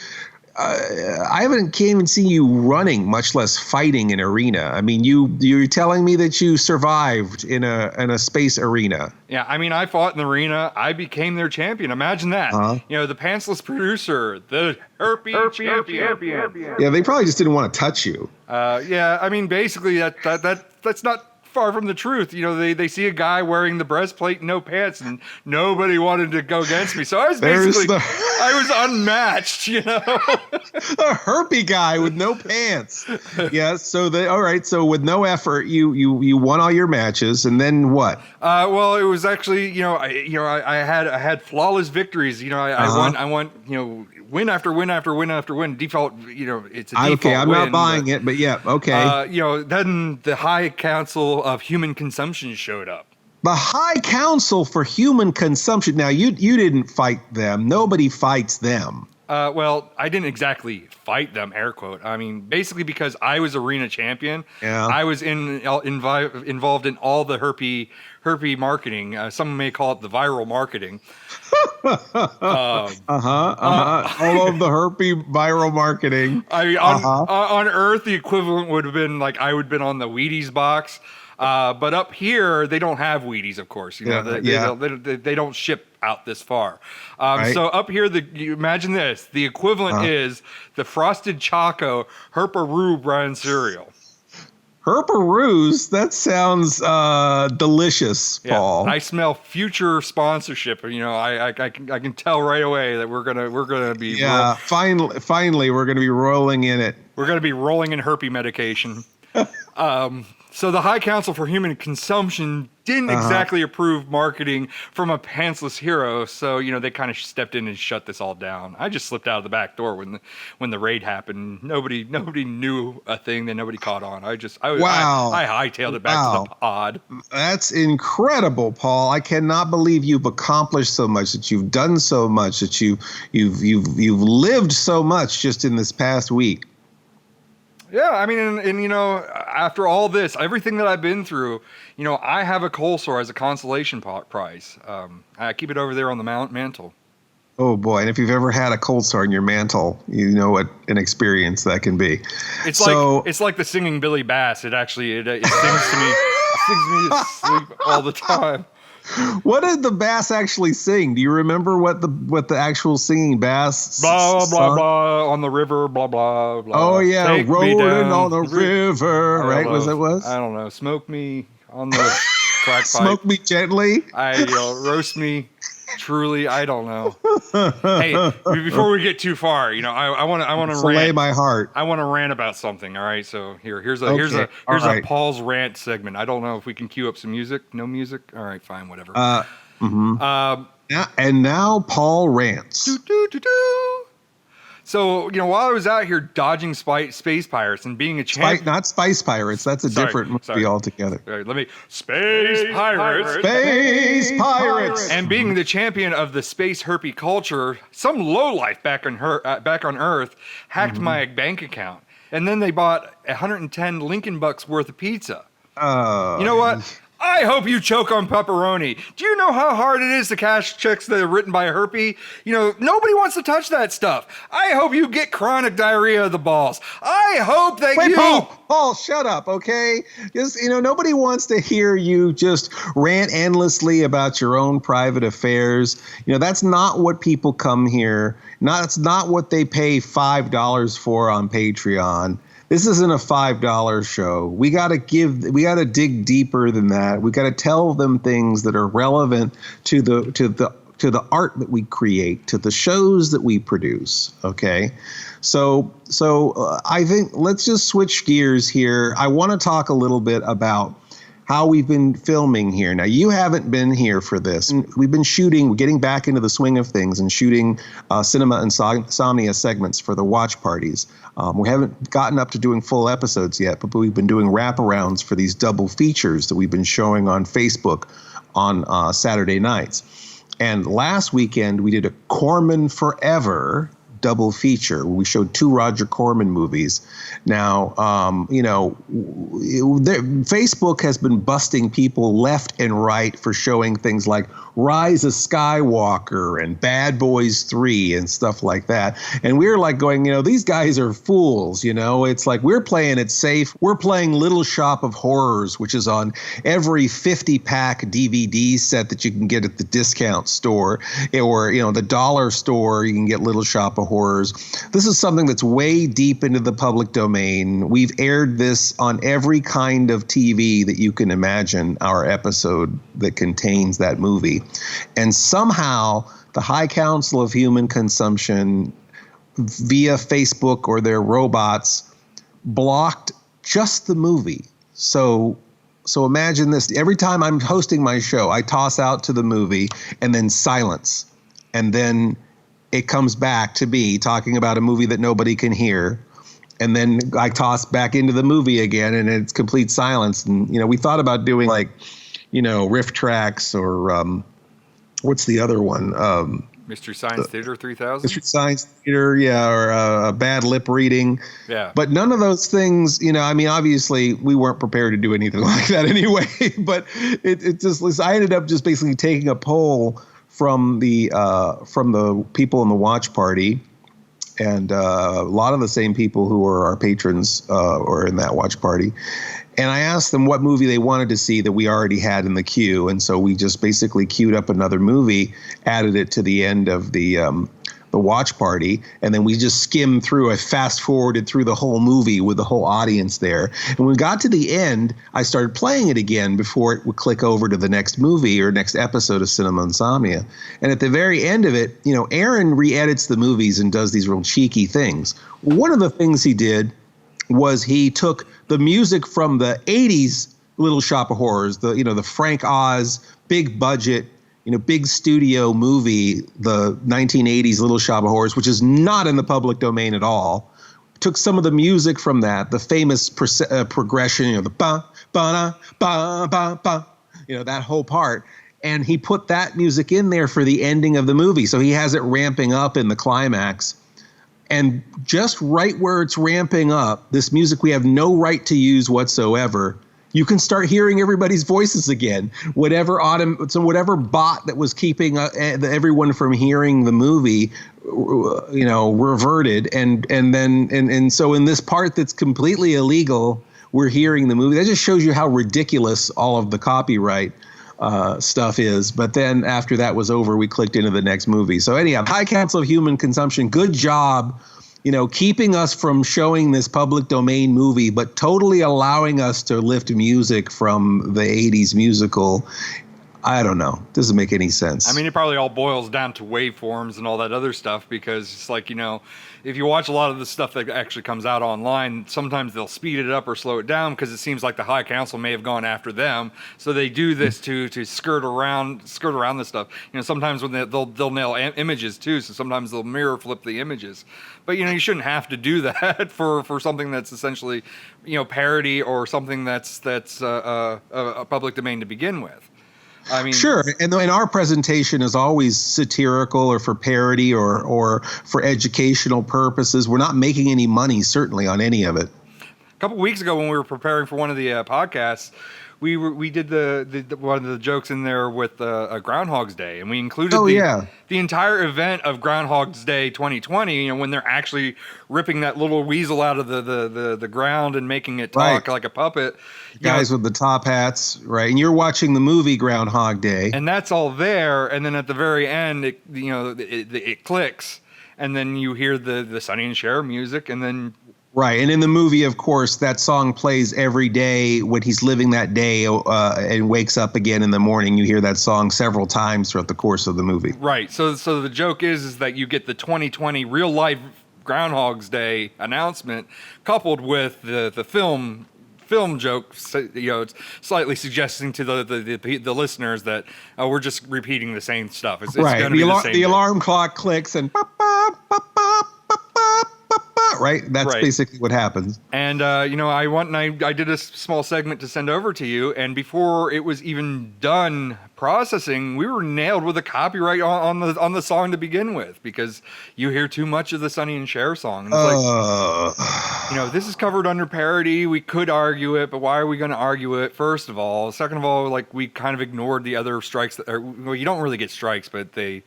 Can't even see you running, much less fighting in arena. I mean, you're telling me that you survived in a space arena. Yeah, I mean, I fought in the arena. I became their champion. Imagine that. The pantsless producer, the herpy champion. Yeah, they probably just didn't want to touch you. Yeah, I mean, basically that's not far from the truth. They see a guy wearing the breastplate and no pants, and nobody wanted to go against me. So I was I was unmatched, A herpy guy with no pants. Yeah. So all right. So with no effort, you won all your matches, and then what? Well, it was actually, I had flawless victories. I won, win after win after win after win. Default, it's a default okay, I'm win, not buying it, but yeah, okay. Then the High Council of Human Consumption showed up. The High Council for Human Consumption. Now, you didn't fight them. Nobody fights them. Well, I didn't exactly fight them, air quote. I mean, basically because I was arena champion. Yeah. I was involved in all the herpy marketing. Some may call it the viral marketing. All of the herpy viral marketing. I mean, on Earth, the equivalent would have been I would have been on the Wheaties box. But up here, they don't have Wheaties, of course. They don't ship out this far. Right. So up here, you imagine this. The equivalent is the Frosted Choco Herparoo brand cereal. Herparoos? That sounds delicious, Paul. I smell future sponsorship. I can tell right away that we're gonna be. Yeah, finally, we're gonna be rolling in it. We're gonna be rolling in herpy medication. So the High Council for Human Consumption didn't exactly approve marketing from a pantsless hero, so they kind of stepped in and shut this all down. I just slipped out of the back door when the raid happened. Nobody knew a thing that nobody caught on. I hightailed it back to the pod. That's incredible, Paul. I cannot believe you've accomplished so much, that you've done so much, that you've lived so much just in this past week. Yeah, I mean, and after all this, everything that I've been through, I have a cold sore as a consolation prize. I keep it over there on the mantle. Oh boy! And if you've ever had a cold sore in your mantle, you know what an experience that can be. It's like the singing Billy Bass. It sings to me. It sings me to sleep all the time. What did the bass actually sing? Do you remember what the actual singing bass? Blah blah blah on the river. Blah blah blah. Oh yeah, Take rolling on the river. Right? Was it? I don't know. Smoke me on the crack pipe. Smoke me gently. Roast me. Truly, I don't know. Hey, before we get too far, I want to Fillet rant. my heart. I want to rant about something. All right, so here's a Paul's rant segment. I don't know if we can cue up some music. No music. All right, fine, whatever. And now Paul rants. So, while I was out here dodging space pirates and being a champion... Not Spice Pirates. That's a different movie altogether. All right, Space Pirates. Space Pirates. And being the champion of the space herpy culture, some lowlife back on Earth hacked my bank account. And then they bought 110 Lincoln Bucks worth of pizza. You know what? I hope you choke on pepperoni. Do you know how hard it is to cash checks that are written by a herpy? Nobody wants to touch that stuff. I hope you get chronic diarrhea of the balls. I hope that Wait, Paul, shut up, okay? Just, nobody wants to hear you just rant endlessly about your own private affairs. That's not what people come here. That's not what they pay $5 for on Patreon. This isn't a $5 show. We got to dig deeper than that. We got to tell them things that are relevant to the art that we create, to the shows that we produce. Okay. So I think let's just switch gears here. I want to talk a little bit about how we've been filming here. Now, you haven't been here for this. We've been shooting, getting back into the swing of things and shooting Cinema Insomnia segments for the watch parties. We haven't gotten up to doing full episodes yet, but we've been doing wraparounds for these double features that we've been showing on Facebook on Saturday nights. And last weekend, we did a Corman Forever double feature. We showed 2 Roger Corman movies. Now, Facebook has been busting people left and right for showing things like Rise of Skywalker and Bad Boys 3 and stuff like that. And we're like going, these guys are fools. It's like we're playing it safe. We're playing Little Shop of Horrors, which is on every 50-pack DVD set that you can get at the discount store, or the dollar store. You can get Little Shop of Horrors. This is something that's way deep into the public domain. We've aired this on every kind of TV that you can imagine, our episode that contains that movie. And somehow the High Council of Human Consumption, via Facebook or their robots, blocked just the movie. So imagine this. Every time I'm hosting my show, I toss out to the movie and then silence. And then it comes back to me talking about a movie that nobody can hear. And then I toss back into the movie again, and it's complete silence. And, we thought about doing riff tracks or what's the other one? Mystery Science Theater 3000? Mystery Science Theater, yeah, or a bad lip reading. Yeah. But none of those things, obviously we weren't prepared to do anything like that anyway. But it just, I ended up just basically taking a poll from the people in the watch party, and a lot of the same people who were our patrons were in that watch party. And I asked them what movie they wanted to see that we already had in the queue. And so we just basically queued up another movie, added it to the end of the watch party, and then we just skimmed through. I fast forwarded through the whole movie with the whole audience there. And when we got to the end, I started playing it again before it would click over to the next movie or next episode of Cinema Insomnia. And at the very end of it, Aaron re-edits the movies and does these real cheeky things. One of the things he did was he took the music from the 80s Little Shop of Horrors, the Frank Oz big budget, big studio movie, the 1980s Little Shop of Horrors, which is not in the public domain at all. Took some of the music from that, the famous progression, the ba ba ba ba ba, that whole part, and he put that music in there for the ending of the movie. So he has it ramping up in the climax. And just right where it's ramping up, this music we have no right to use whatsoever, you can start hearing everybody's voices again. Whatever bot that was keeping everyone from hearing the movie, reverted, and so in this part that's completely illegal, we're hearing the movie. That just shows you how ridiculous all of the copyright stuff is. But then after that was over, we clicked into the next movie. So anyhow, High Council of Human Consumption, good job, keeping us from showing this public domain movie, but totally allowing us to lift music from the 80s musical. I don't know. Doesn't make any sense. I mean, it probably all boils down to waveforms and all that other stuff, because it's like, if you watch a lot of the stuff that actually comes out online, sometimes they'll speed it up or slow it down because it seems like the High Council may have gone after them. So they do this to skirt around this stuff. Sometimes when they'll nail images too, so sometimes they'll mirror flip the images. But you shouldn't have to do that for something that's essentially parody or something that's a public domain to begin with. I mean, sure, and our presentation is always satirical or for parody or for educational purposes. We're not making any money, certainly, on any of it. A couple weeks ago, when we were preparing for one of the podcasts, we did the one of the jokes in there with Groundhog's Day, and we included the entire event of Groundhog's Day 2020. When they're actually ripping that little weasel out of the ground and making it talk like a puppet. Guys with the top hats, right? And you're watching the movie Groundhog Day, and that's all there. And then at the very end, it clicks, and then you hear the Sonny and Cher music, and then. Right, and in the movie, of course, that song plays every day when he's living that day and wakes up again in the morning. You hear that song several times throughout the course of the movie. Right, so the joke is that you get the 2020 real-life Groundhog's Day announcement coupled with the film joke, it's slightly suggesting to the listeners that we're just repeating the same stuff. It's right, going to be the same. The alarm clock clicks and right? That's basically what happens. And, I did a small segment to send over to you, and before it was even done processing, we were nailed with a copyright on the song to begin with, because you hear too much of the Sonny and Cher song. And it's this is covered under parody. We could argue it, but why are we going to argue it, first of all? Second of all, we kind of ignored the other strikes. You don't really get strikes, but they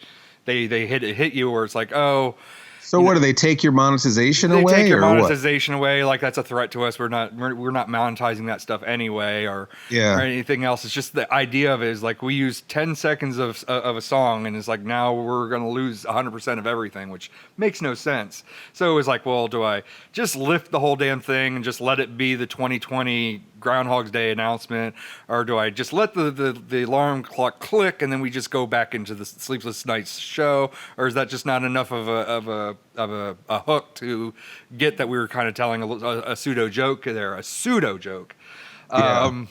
hit you where it's like, oh... So what do they take your monetization away? They take your monetization away, like that's a threat to us. We're not monetizing that stuff anyway, or anything else. It's just the idea of it is like we use 10 seconds of a song, and it's like now we're going to lose 100% of everything, which makes no sense. So it was like, well, do I just lift the whole damn thing and just let it be the 2020 Groundhog's Day announcement, or do I just let the alarm clock click and then we just go back into the Sleepless Nights show, or is that just not enough of a hook to get that we were kind of telling a pseudo joke there, a pseudo joke? There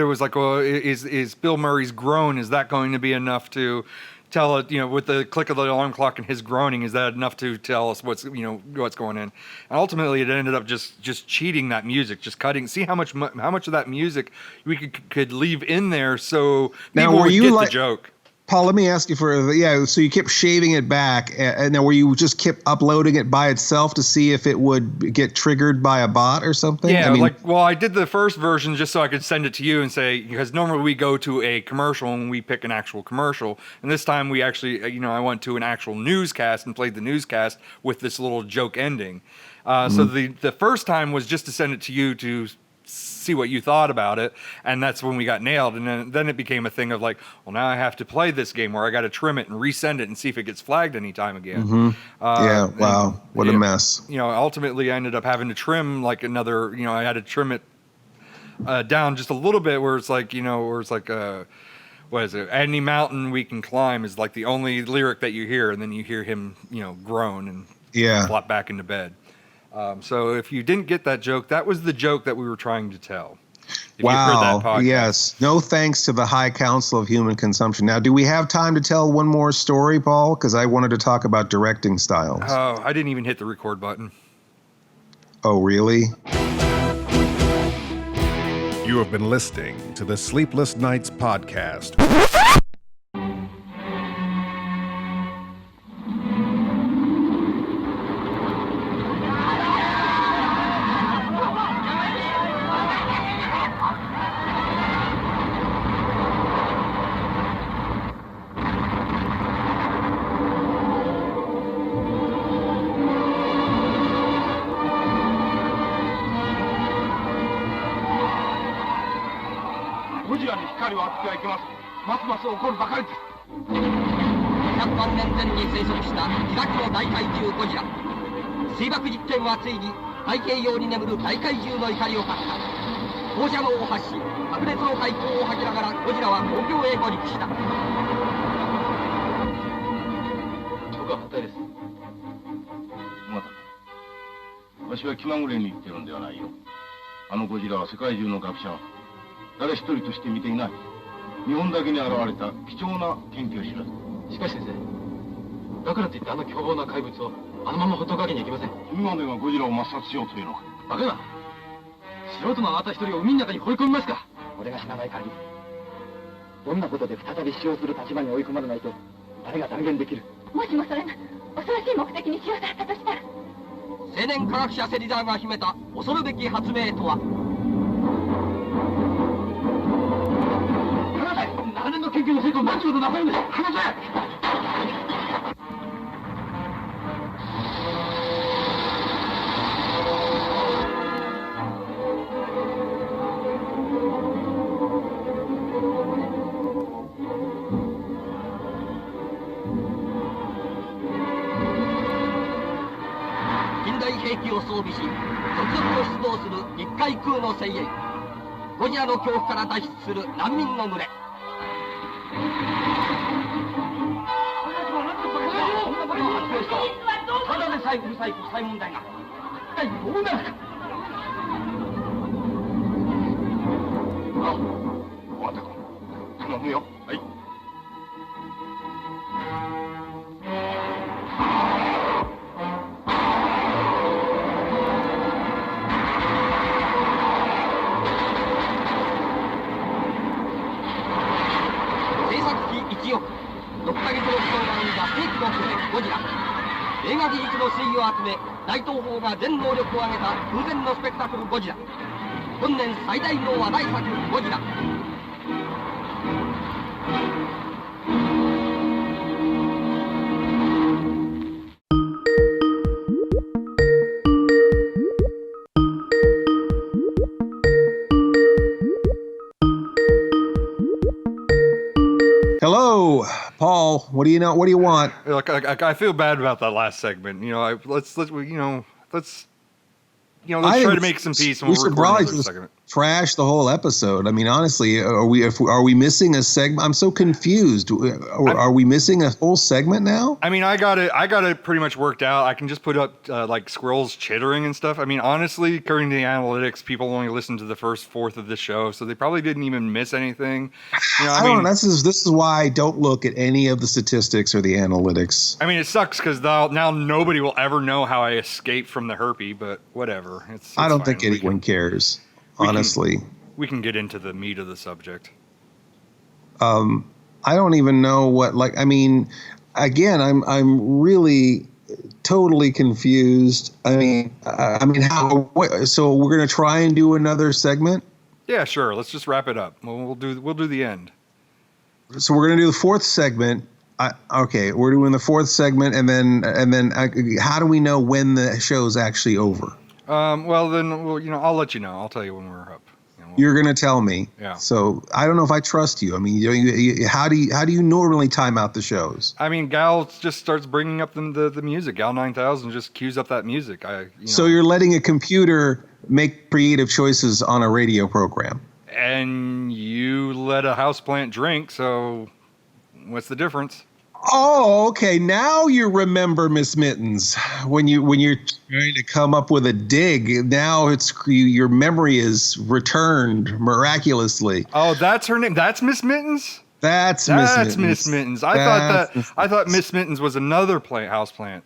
was like, well, is Bill Murray's groan, is that going to be enough to tell it, with the click of the alarm clock and his groaning, is that enough to tell us what's going in? And ultimately, it ended up just cheating that music, just cutting. See how much of that music we could leave in there, so people would get the joke. Paul, let me ask you so you kept shaving it back, and then were you just kept uploading it by itself to see if it would get triggered by a bot or something? Yeah, I did the first version just so I could send it to you and say, because normally we go to a commercial and we pick an actual commercial, and this time we actually, I went to an actual newscast and played the newscast with this little joke ending. So the first time was just to send it to you to see what you thought about it, and that's when we got nailed. And then it became a thing of like, well, now I have to play this game where I got to trim it and resend it and see if it gets flagged anytime again. Wow, what a mess. Ultimately I ended up having to trim like another, I had to trim it down just a little bit where it's like, what is it? Any mountain we can climb is like the only lyric that you hear, and then you hear him, groan and flop back into bed. So if you didn't get that joke, that was the joke that we were trying to tell. If you heard that Wow. podcast. Yes. No thanks to the High Council of Human Consumption. Now, do we have time to tell one more story, Paul? Because I wanted to talk about directing styles. Oh, I didn't even hit the record button. Oh, really? You have been listening to the Sleepless Nights podcast.100万年前に生息した自爆の大怪獣ゴジラ。水爆実験はついに太平洋に眠る大怪獣の怒りを買った。放射能を発し、白熱の海溝を吐きながらゴジラは東京へ上陸した。僕は反対です。また、わしは気まぐれに言ってるんではないよ。あのゴジラは世界中の学者は誰一人として見ていない。日本だけに現れた貴重な研究知らず。しかし先生、だからといってあの凶暴な怪物をあのままほっとくわけにはいきません。君までがゴジラを抹殺しようというのか。バカな。素人のあなた一人を海の中に放り込みますか。俺が死なない限り、どんなことで再び使用する立場に追い込まれないと誰が断言できる。もしもそれが恐ろしい目的に使用されたとしたら。青年科学者セリザーが秘めた恐るべき発明とは。長年の研究の成功を何ちゅうことなさるんです。話せ。近代兵器を装備し続々と出動する陸海空の精鋭。ゴジラの恐怖から脱出する難民の群れ。ただでさえうるさい国際問題が一体どうなるか。あ、わたく頼むよ。はい。制作費1億、6ヶ月の期間が生んだ世紀の巨人ゴジラ。映画技術の粋を集め、大東宝が全能力を挙げた空前のスペクタクルゴジラ。本年最大の話題作ゴジラ。Hello, Paul. What do you know? What do you want? Look, I feel bad about that last segment. You know, let's try to make some peace. And We should probably just trash the whole episode. I mean, honestly, are we missing a segment? I'm so confused. Are we missing a whole segment now? I mean, I got it pretty much worked out. I can just put up like squirrels chittering and stuff. I mean, honestly, according to the analytics, people only listen to the first fourth of the show, so they probably didn't even miss anything. You know, I don't know. This is why I don't look at any of the statistics or the analytics. I mean, it sucks because now nobody will ever know how I escaped from the herpy, but whatever. It's I don't fine. think anyone cares. Honestly, we can get into the meat of the subject. I don't even know what. Like, I mean, again, I'm really totally confused. I mean, how? So we're gonna try and do another segment. Yeah, sure. Let's just wrap it up. We'll do the end. So we're gonna do the fourth segment. Okay, we're doing the fourth segment, and then how do we know when the show's actually over? Well, then, I'll let you know. I'll tell you when we're up. You're gonna tell me. Yeah. So I don't know if I trust you. I mean, how do you normally time out the shows? I mean, Gal just starts bringing up the music. Gal 9000 just cues up that music. So you're letting a computer make creative choices on a radio program. And you let a houseplant drink. So what's the difference? Oh, okay. Now you remember Miss Mittens when you're trying to come up with a dig. Now your memory is returned miraculously. Oh, that's her name. That's Miss Mittens. That's Miss Mittens. Miss Mittens. I thought Miss Mittens was another house plant.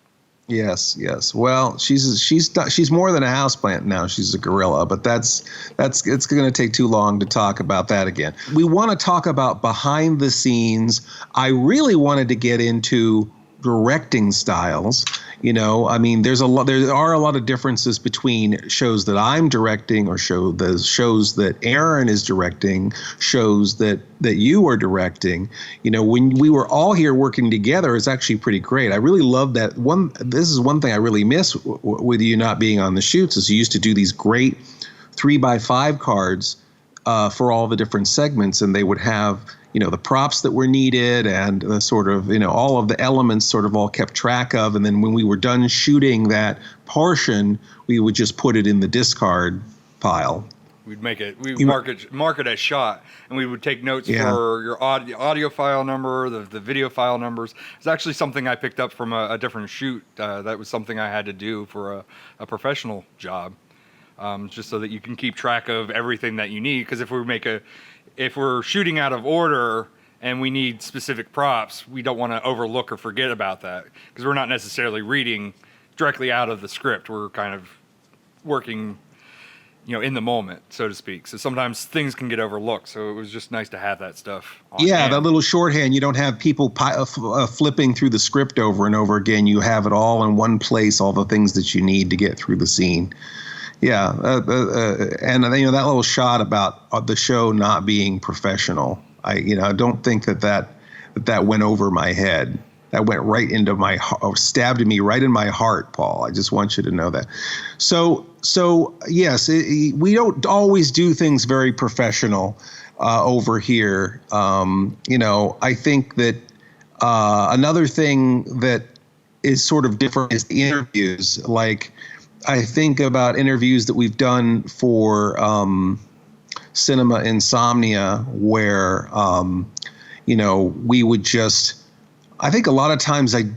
Yes. Well, she's more than a houseplant now. She's a gorilla, but it's going to take too long to talk about that again. We want to talk about behind the scenes. I really wanted to get into directing styles. There are a lot of differences between shows that I'm directing or the shows that Aaron is directing, shows that you are directing. When we were all here working together, it's actually pretty great. I really love that one. This is one thing I really miss with you not being on the shoots, is you used to do these great 3x5 cards for all the different segments, and they would have the props that were needed and the sort of, all of the elements sort of all kept track of. And then when we were done shooting that portion, we would just put it in the discard pile. We'd mark it as shot, and we would take notes for your audio file number, the video file numbers. It's actually something I picked up from a different shoot. That was something I had to do for a professional job, just so that you can keep track of everything that you need. Because if we're shooting out of order and we need specific props, we don't want to overlook or forget about that, because we're not necessarily reading directly out of the script. We're kind of working, in the moment, so to speak. So sometimes things can get overlooked. So it was just nice to have that stuff on hand. That little shorthand. You don't have people flipping through the script over and over again. You have it all in one place, all the things that you need to get through the scene. Yeah, and that little shot about the show not being professional, I don't think that went over my head. That went right into my heart, stabbed me right in my heart, Paul. I just want you to know that. So yes, we don't always do things very professional over here. I think that another thing that is sort of different is the interviews. Like, I think about interviews that we've done for Cinema Insomnia, where we would just. I think a lot of times in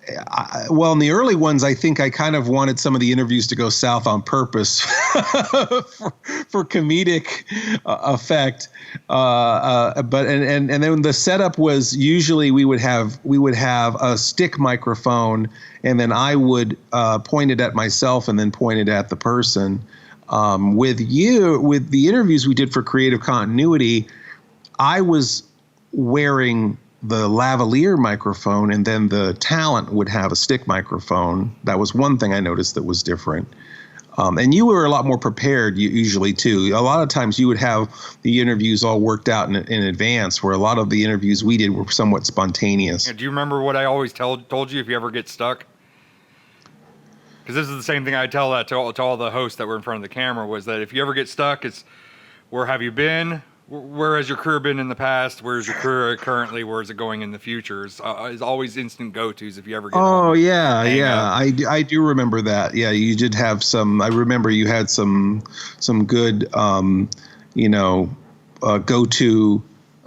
the early ones, I think I kind of wanted some of the interviews to go south on purpose for comedic effect. But then the setup was usually we would have a stick microphone, and then I would point it at myself and then point it at the person. With the interviews we did for Creative Continuity, I was wearing the lavalier microphone, and then the talent would have a stick microphone. That was one thing I noticed that was different. And you were a lot more prepared usually too. A lot of times you would have the interviews all worked out in advance, where a lot of the interviews we did were somewhat spontaneous. Do you remember what I always told you if you ever get stuck? Because this is the same thing I tell that to all the hosts that were in front of the camera, was that if you ever get stuck, it's where have you been? Where has your career been in the past? Where's your career currently? Where's it going in the future? Is always instant go-tos if you ever get I do remember that. Yeah, you did have some. I remember you had some good go-to.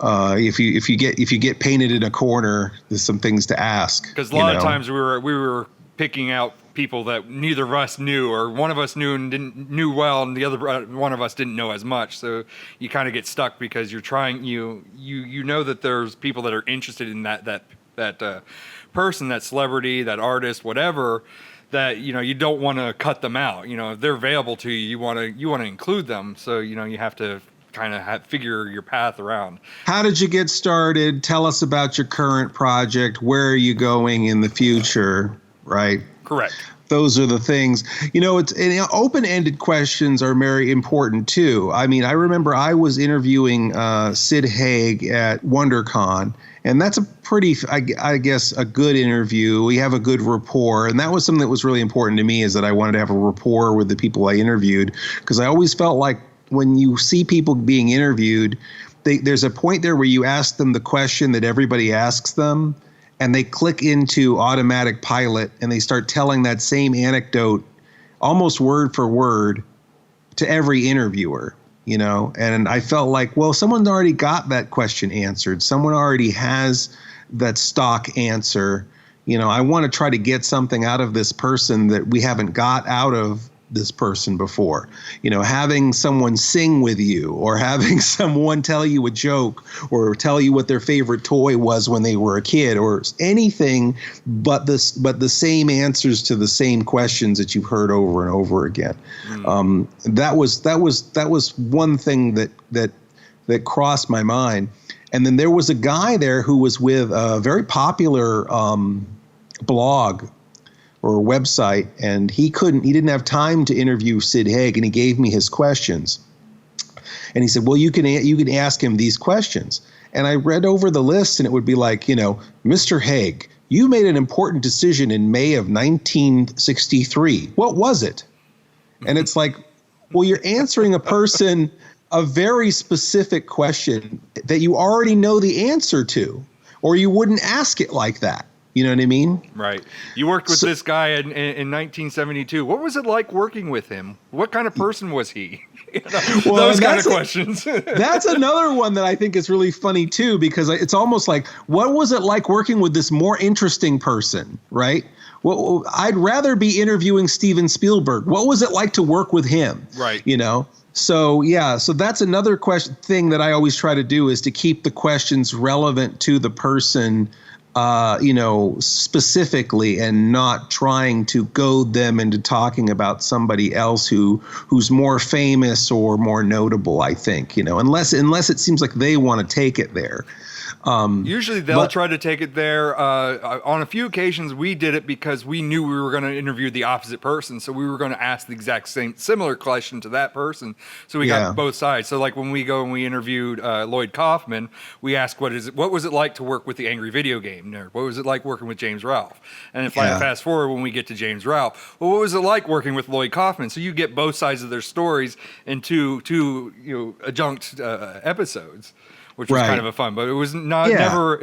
If you get painted in a corner, there's some things to ask. Because a lot of times we were picking out people that neither of us knew, or one of us knew and knew well, and the other one of us didn't know as much. So you kind of get stuck because you're trying. You know that there's people that are interested in that person, that celebrity, that artist, whatever. That you don't want to cut them out. If they're available to you, you want to include them. So you have to kind of figure your path around. How did you get started? Tell us about your current project. Where are you going in the future? Right. Correct. Those are the things. It's open-ended questions are very important too. I mean, I remember I was interviewing Sid Haig at WonderCon, and that's a pretty, I guess, a good interview. We have a good rapport, and that was something that was really important to me, is that I wanted to have a rapport with the people I interviewed, because I always felt like when you see people being interviewed, there's a point there where you ask them the question that everybody asks them, and they click into automatic pilot and they start telling that same anecdote almost word for word to every interviewer, and I felt like, well, someone already got that question answered. Someone already has stock answer. I want to try to get something out of this person that we haven't got out of this person before. Having someone sing with you, or having someone tell you a joke, or tell you what their favorite toy was when they were a kid, or anything but the same answers to the same questions that you've heard over and over again. That was one thing that crossed my mind. And then there was a guy there who was with a very popular blog or website, and he didn't have time to interview Sid Haig, and he gave me his questions. And he said, well, you can ask him these questions. And I read over the list, and it would be like, Mr. Haig, you made an important decision in May of 1963. What was it? And it's like, well, you're answering a very specific question that you already know the answer to, or you wouldn't ask it like that. You know what I mean? Right. You worked with this guy in 1972. What was it like working with him? What kind of person was he? Those kind of questions. That's another one that I think is really funny too, because it's almost like, what was it like working with this more interesting person, right? Well, I'd rather be interviewing Steven Spielberg. What was it like to work with him? Right. So that's another thing that I always try to do, is to keep the questions relevant to the person, specifically, and not trying to goad them into talking about somebody else who's more famous or more notable, I think, unless it seems like they want to take it there. Usually they'll try to take it there. On a few occasions, we did it because we knew we were going to interview the opposite person. So we were going to ask the exact similar question to that person. So we got both sides. So like when we go and we interviewed Lloyd Kaufman, we asked, what was it like to work with the Angry Video Game nerd? What was it like working with James Ralph? And if I fast forward when we get to James Ralph, well, what was it like working with Lloyd Kaufman? So you get both sides of their stories in two adjunct episodes, which was kind of a fun, but it was never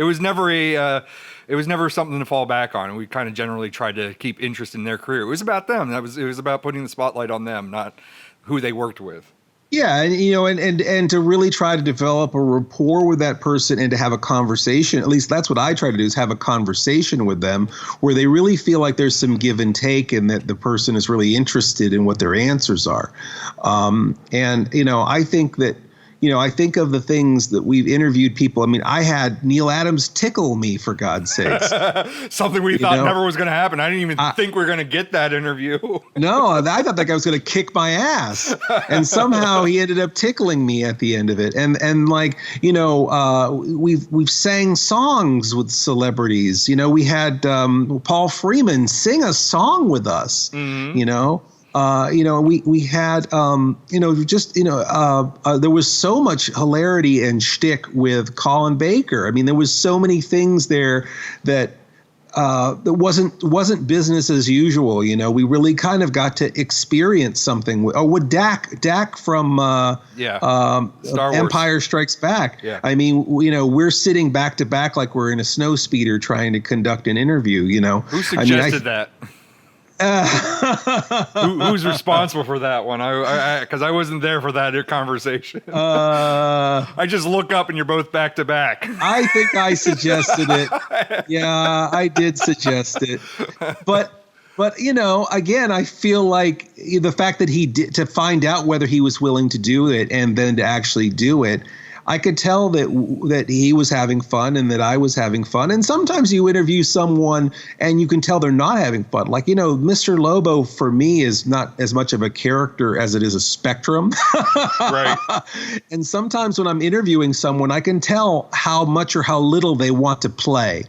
something to fall back on. And we kind of generally tried to keep interest in their career. It was about them. It was about putting the spotlight on them, not who they worked with. Yeah, and to really try to develop a rapport with that person, and to have a conversation. At least that's what I try to do, is have a conversation with them where they really feel like there's some give and take, and that the person is really interested in what their answers are. I think that, I think of the things that we've interviewed people. I mean, I had Neil Adams tickle me, for God's sakes. Something we thought never was going to happen. I didn't even think we were going to get that interview. No, I thought that guy was going to kick my ass. And somehow he ended up tickling me at the end of it. And we've sang songs with celebrities. We had Paul Freeman sing a song with us, we had, there was so much hilarity and shtick with Colin Baker. I mean, there was so many things there that wasn't business as usual. We really kind of got to experience something with Dak from Star Wars. Empire Strikes Back. Yeah. I mean, we're sitting back to back like we're in a snow speeder trying to conduct an interview. Who suggested that? Who's responsible for that one? Because I wasn't there for that conversation. I just look up and you're both back to back. I think I suggested it. Yeah, I did suggest it. But again, I feel like the fact that he did, to find out whether he was willing to do it and then to actually do it, I could tell that he was having fun and that I was having fun. And sometimes you interview someone and you can tell they're not having fun. Like, Mr. Lobo for me is not as much of a character as it is a spectrum. Right. And sometimes when I'm interviewing someone, I can tell how much or how little they want to play.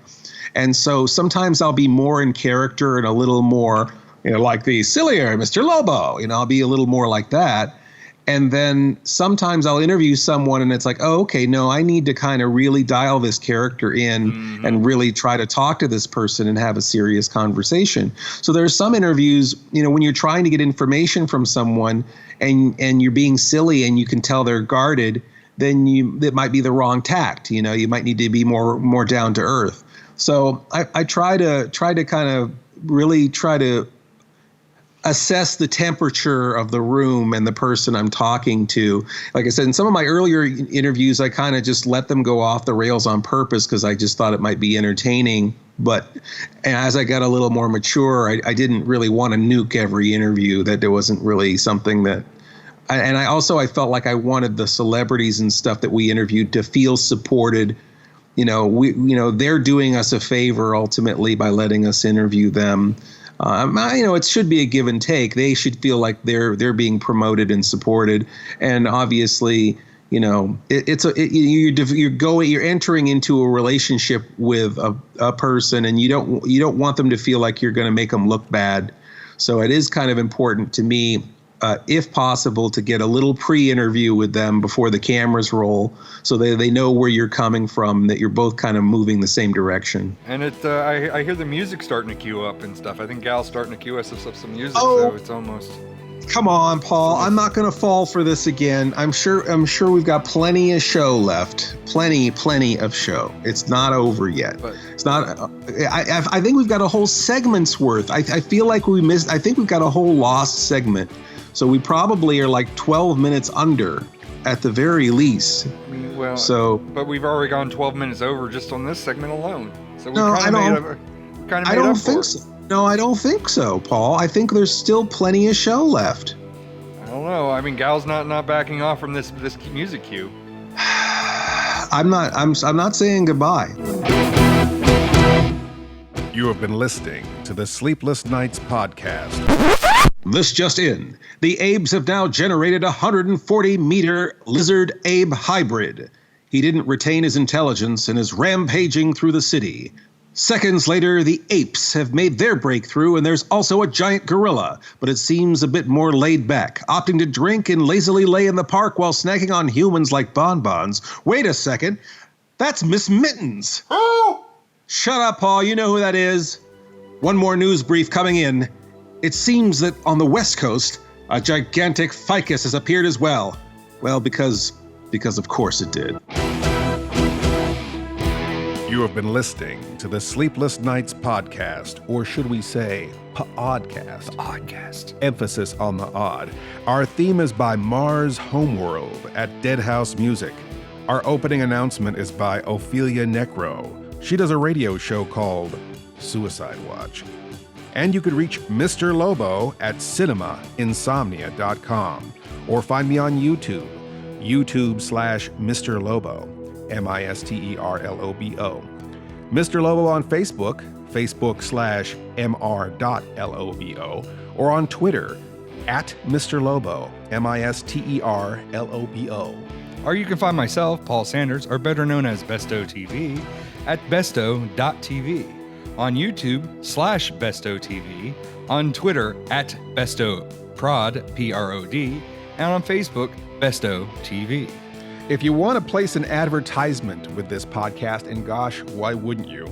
And so sometimes I'll be more in character and a little more, like the sillier Mr. Lobo. I'll be a little more like that. And then sometimes I'll interview someone and it's like, oh, okay, no, I need to kind of really dial this character in and really try to talk to this person and have a serious conversation. So there are some interviews, when you're trying to get information from someone and you're being silly and you can tell they're guarded, then it might be the wrong tact. You might need to be more down to earth. So I try to kind of really try to assess the temperature of the room and the person I'm talking to. Like I said, in some of my earlier interviews, I kind of just let them go off the rails on purpose because I just thought it might be entertaining. But as I got a little more mature, I didn't really want to nuke every interview. That there wasn't really something that. I felt like I wanted the celebrities and stuff that we interviewed to feel supported. They're doing us a favor ultimately by letting us interview them. It should be a give and take. They should feel like they're being promoted and supported. And obviously, you're entering into a relationship with a person, and you don't want them to feel like you're going to make them look bad. So it is kind of important to me, if possible, to get a little pre-interview with them before the cameras roll, so they know where you're coming from, that you're both kind of moving the same direction. And I hear the music starting to queue up and stuff. I think Gal's starting to queue us up some music, so it's almost. Come on, Paul. I'm not going to fall for this again. I'm sure we've got plenty of show left. Plenty of show. It's not over yet. But it's not. I think we've got a whole segment's worth. I feel like we missed. I think we've got a whole lost segment. So we probably are like 12 minutes under at the very least. But we've already gone 12 minutes over just on this segment alone. So we I don't think so. No, I don't think so, Paul. I think there's still plenty of show left. I don't know. I mean, Gal's not backing off from this music cue. I'm not saying goodbye. You have been listening to the Sleepless Nights podcast. This just in. The Abes have now generated a 140-meter lizard Abe hybrid. He didn't retain his intelligence and is rampaging through the city. Seconds later, the apes have made their breakthrough, and there's also a giant gorilla, but it seems a bit more laid back, opting to drink and lazily lay in the park while snacking on humans like bonbons. Wait a second. That's Miss Mittens. Oh! Shut up, Paul. You know who that is. One more news brief coming in. It seems that on the West Coast, a gigantic ficus has appeared as well. Well, because of course it did. You have been listening to the Sleepless Nights podcast, or should we say, pODDcast. pODDcast. Emphasis on the odd. Our theme is by Mars Homeworld at Dead House Music. Our opening announcement is by Ophelia Necro. She does a radio show called Suicide Watch. And you could reach Mr. Lobo at cinemaInsomnia.com, or find me on YouTube, YouTube/Mr. Lobo. MISTERLOBO. Mr. Lobo on Facebook, Facebook/MR.LOBO, or on Twitter, at Mr. Lobo, MISTERLOBO. Or you can find myself, Paul Sanders, or better known as BESTOW TV, at BESTOW.TV, on YouTube /BESTOW TV, on Twitter at BESTOWPROD, PROD, and on Facebook, BESTOW TV. If you want to place an advertisement with this podcast, and gosh, why wouldn't you?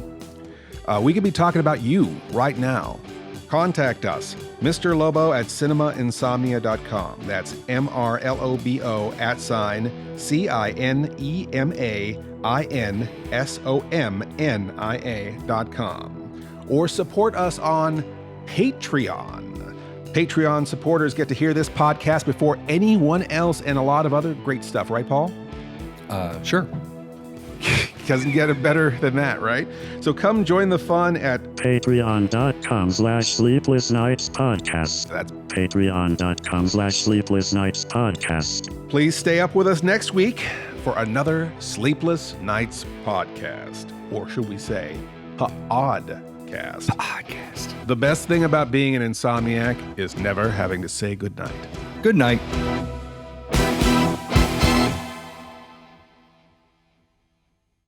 We could be talking about you right now. Contact us, Mr. Lobo at CinemaInsomnia.com. That's MRLOBO @CinemaInsomnia.com. Or support us on Patreon. Patreon supporters get to hear this podcast before anyone else, and a lot of other great stuff, right, Paul? Sure. Doesn't get it better than that, right? So come join the fun at patreon.com/Sleepless Nights Podcast. That's patreon.com/Sleepless Nights Podcast. Please stay up with us next week for another Sleepless Nights podcast. Or should we say, pODDcast. pODDcast. The best thing about being an insomniac is never having to say goodnight. Good night.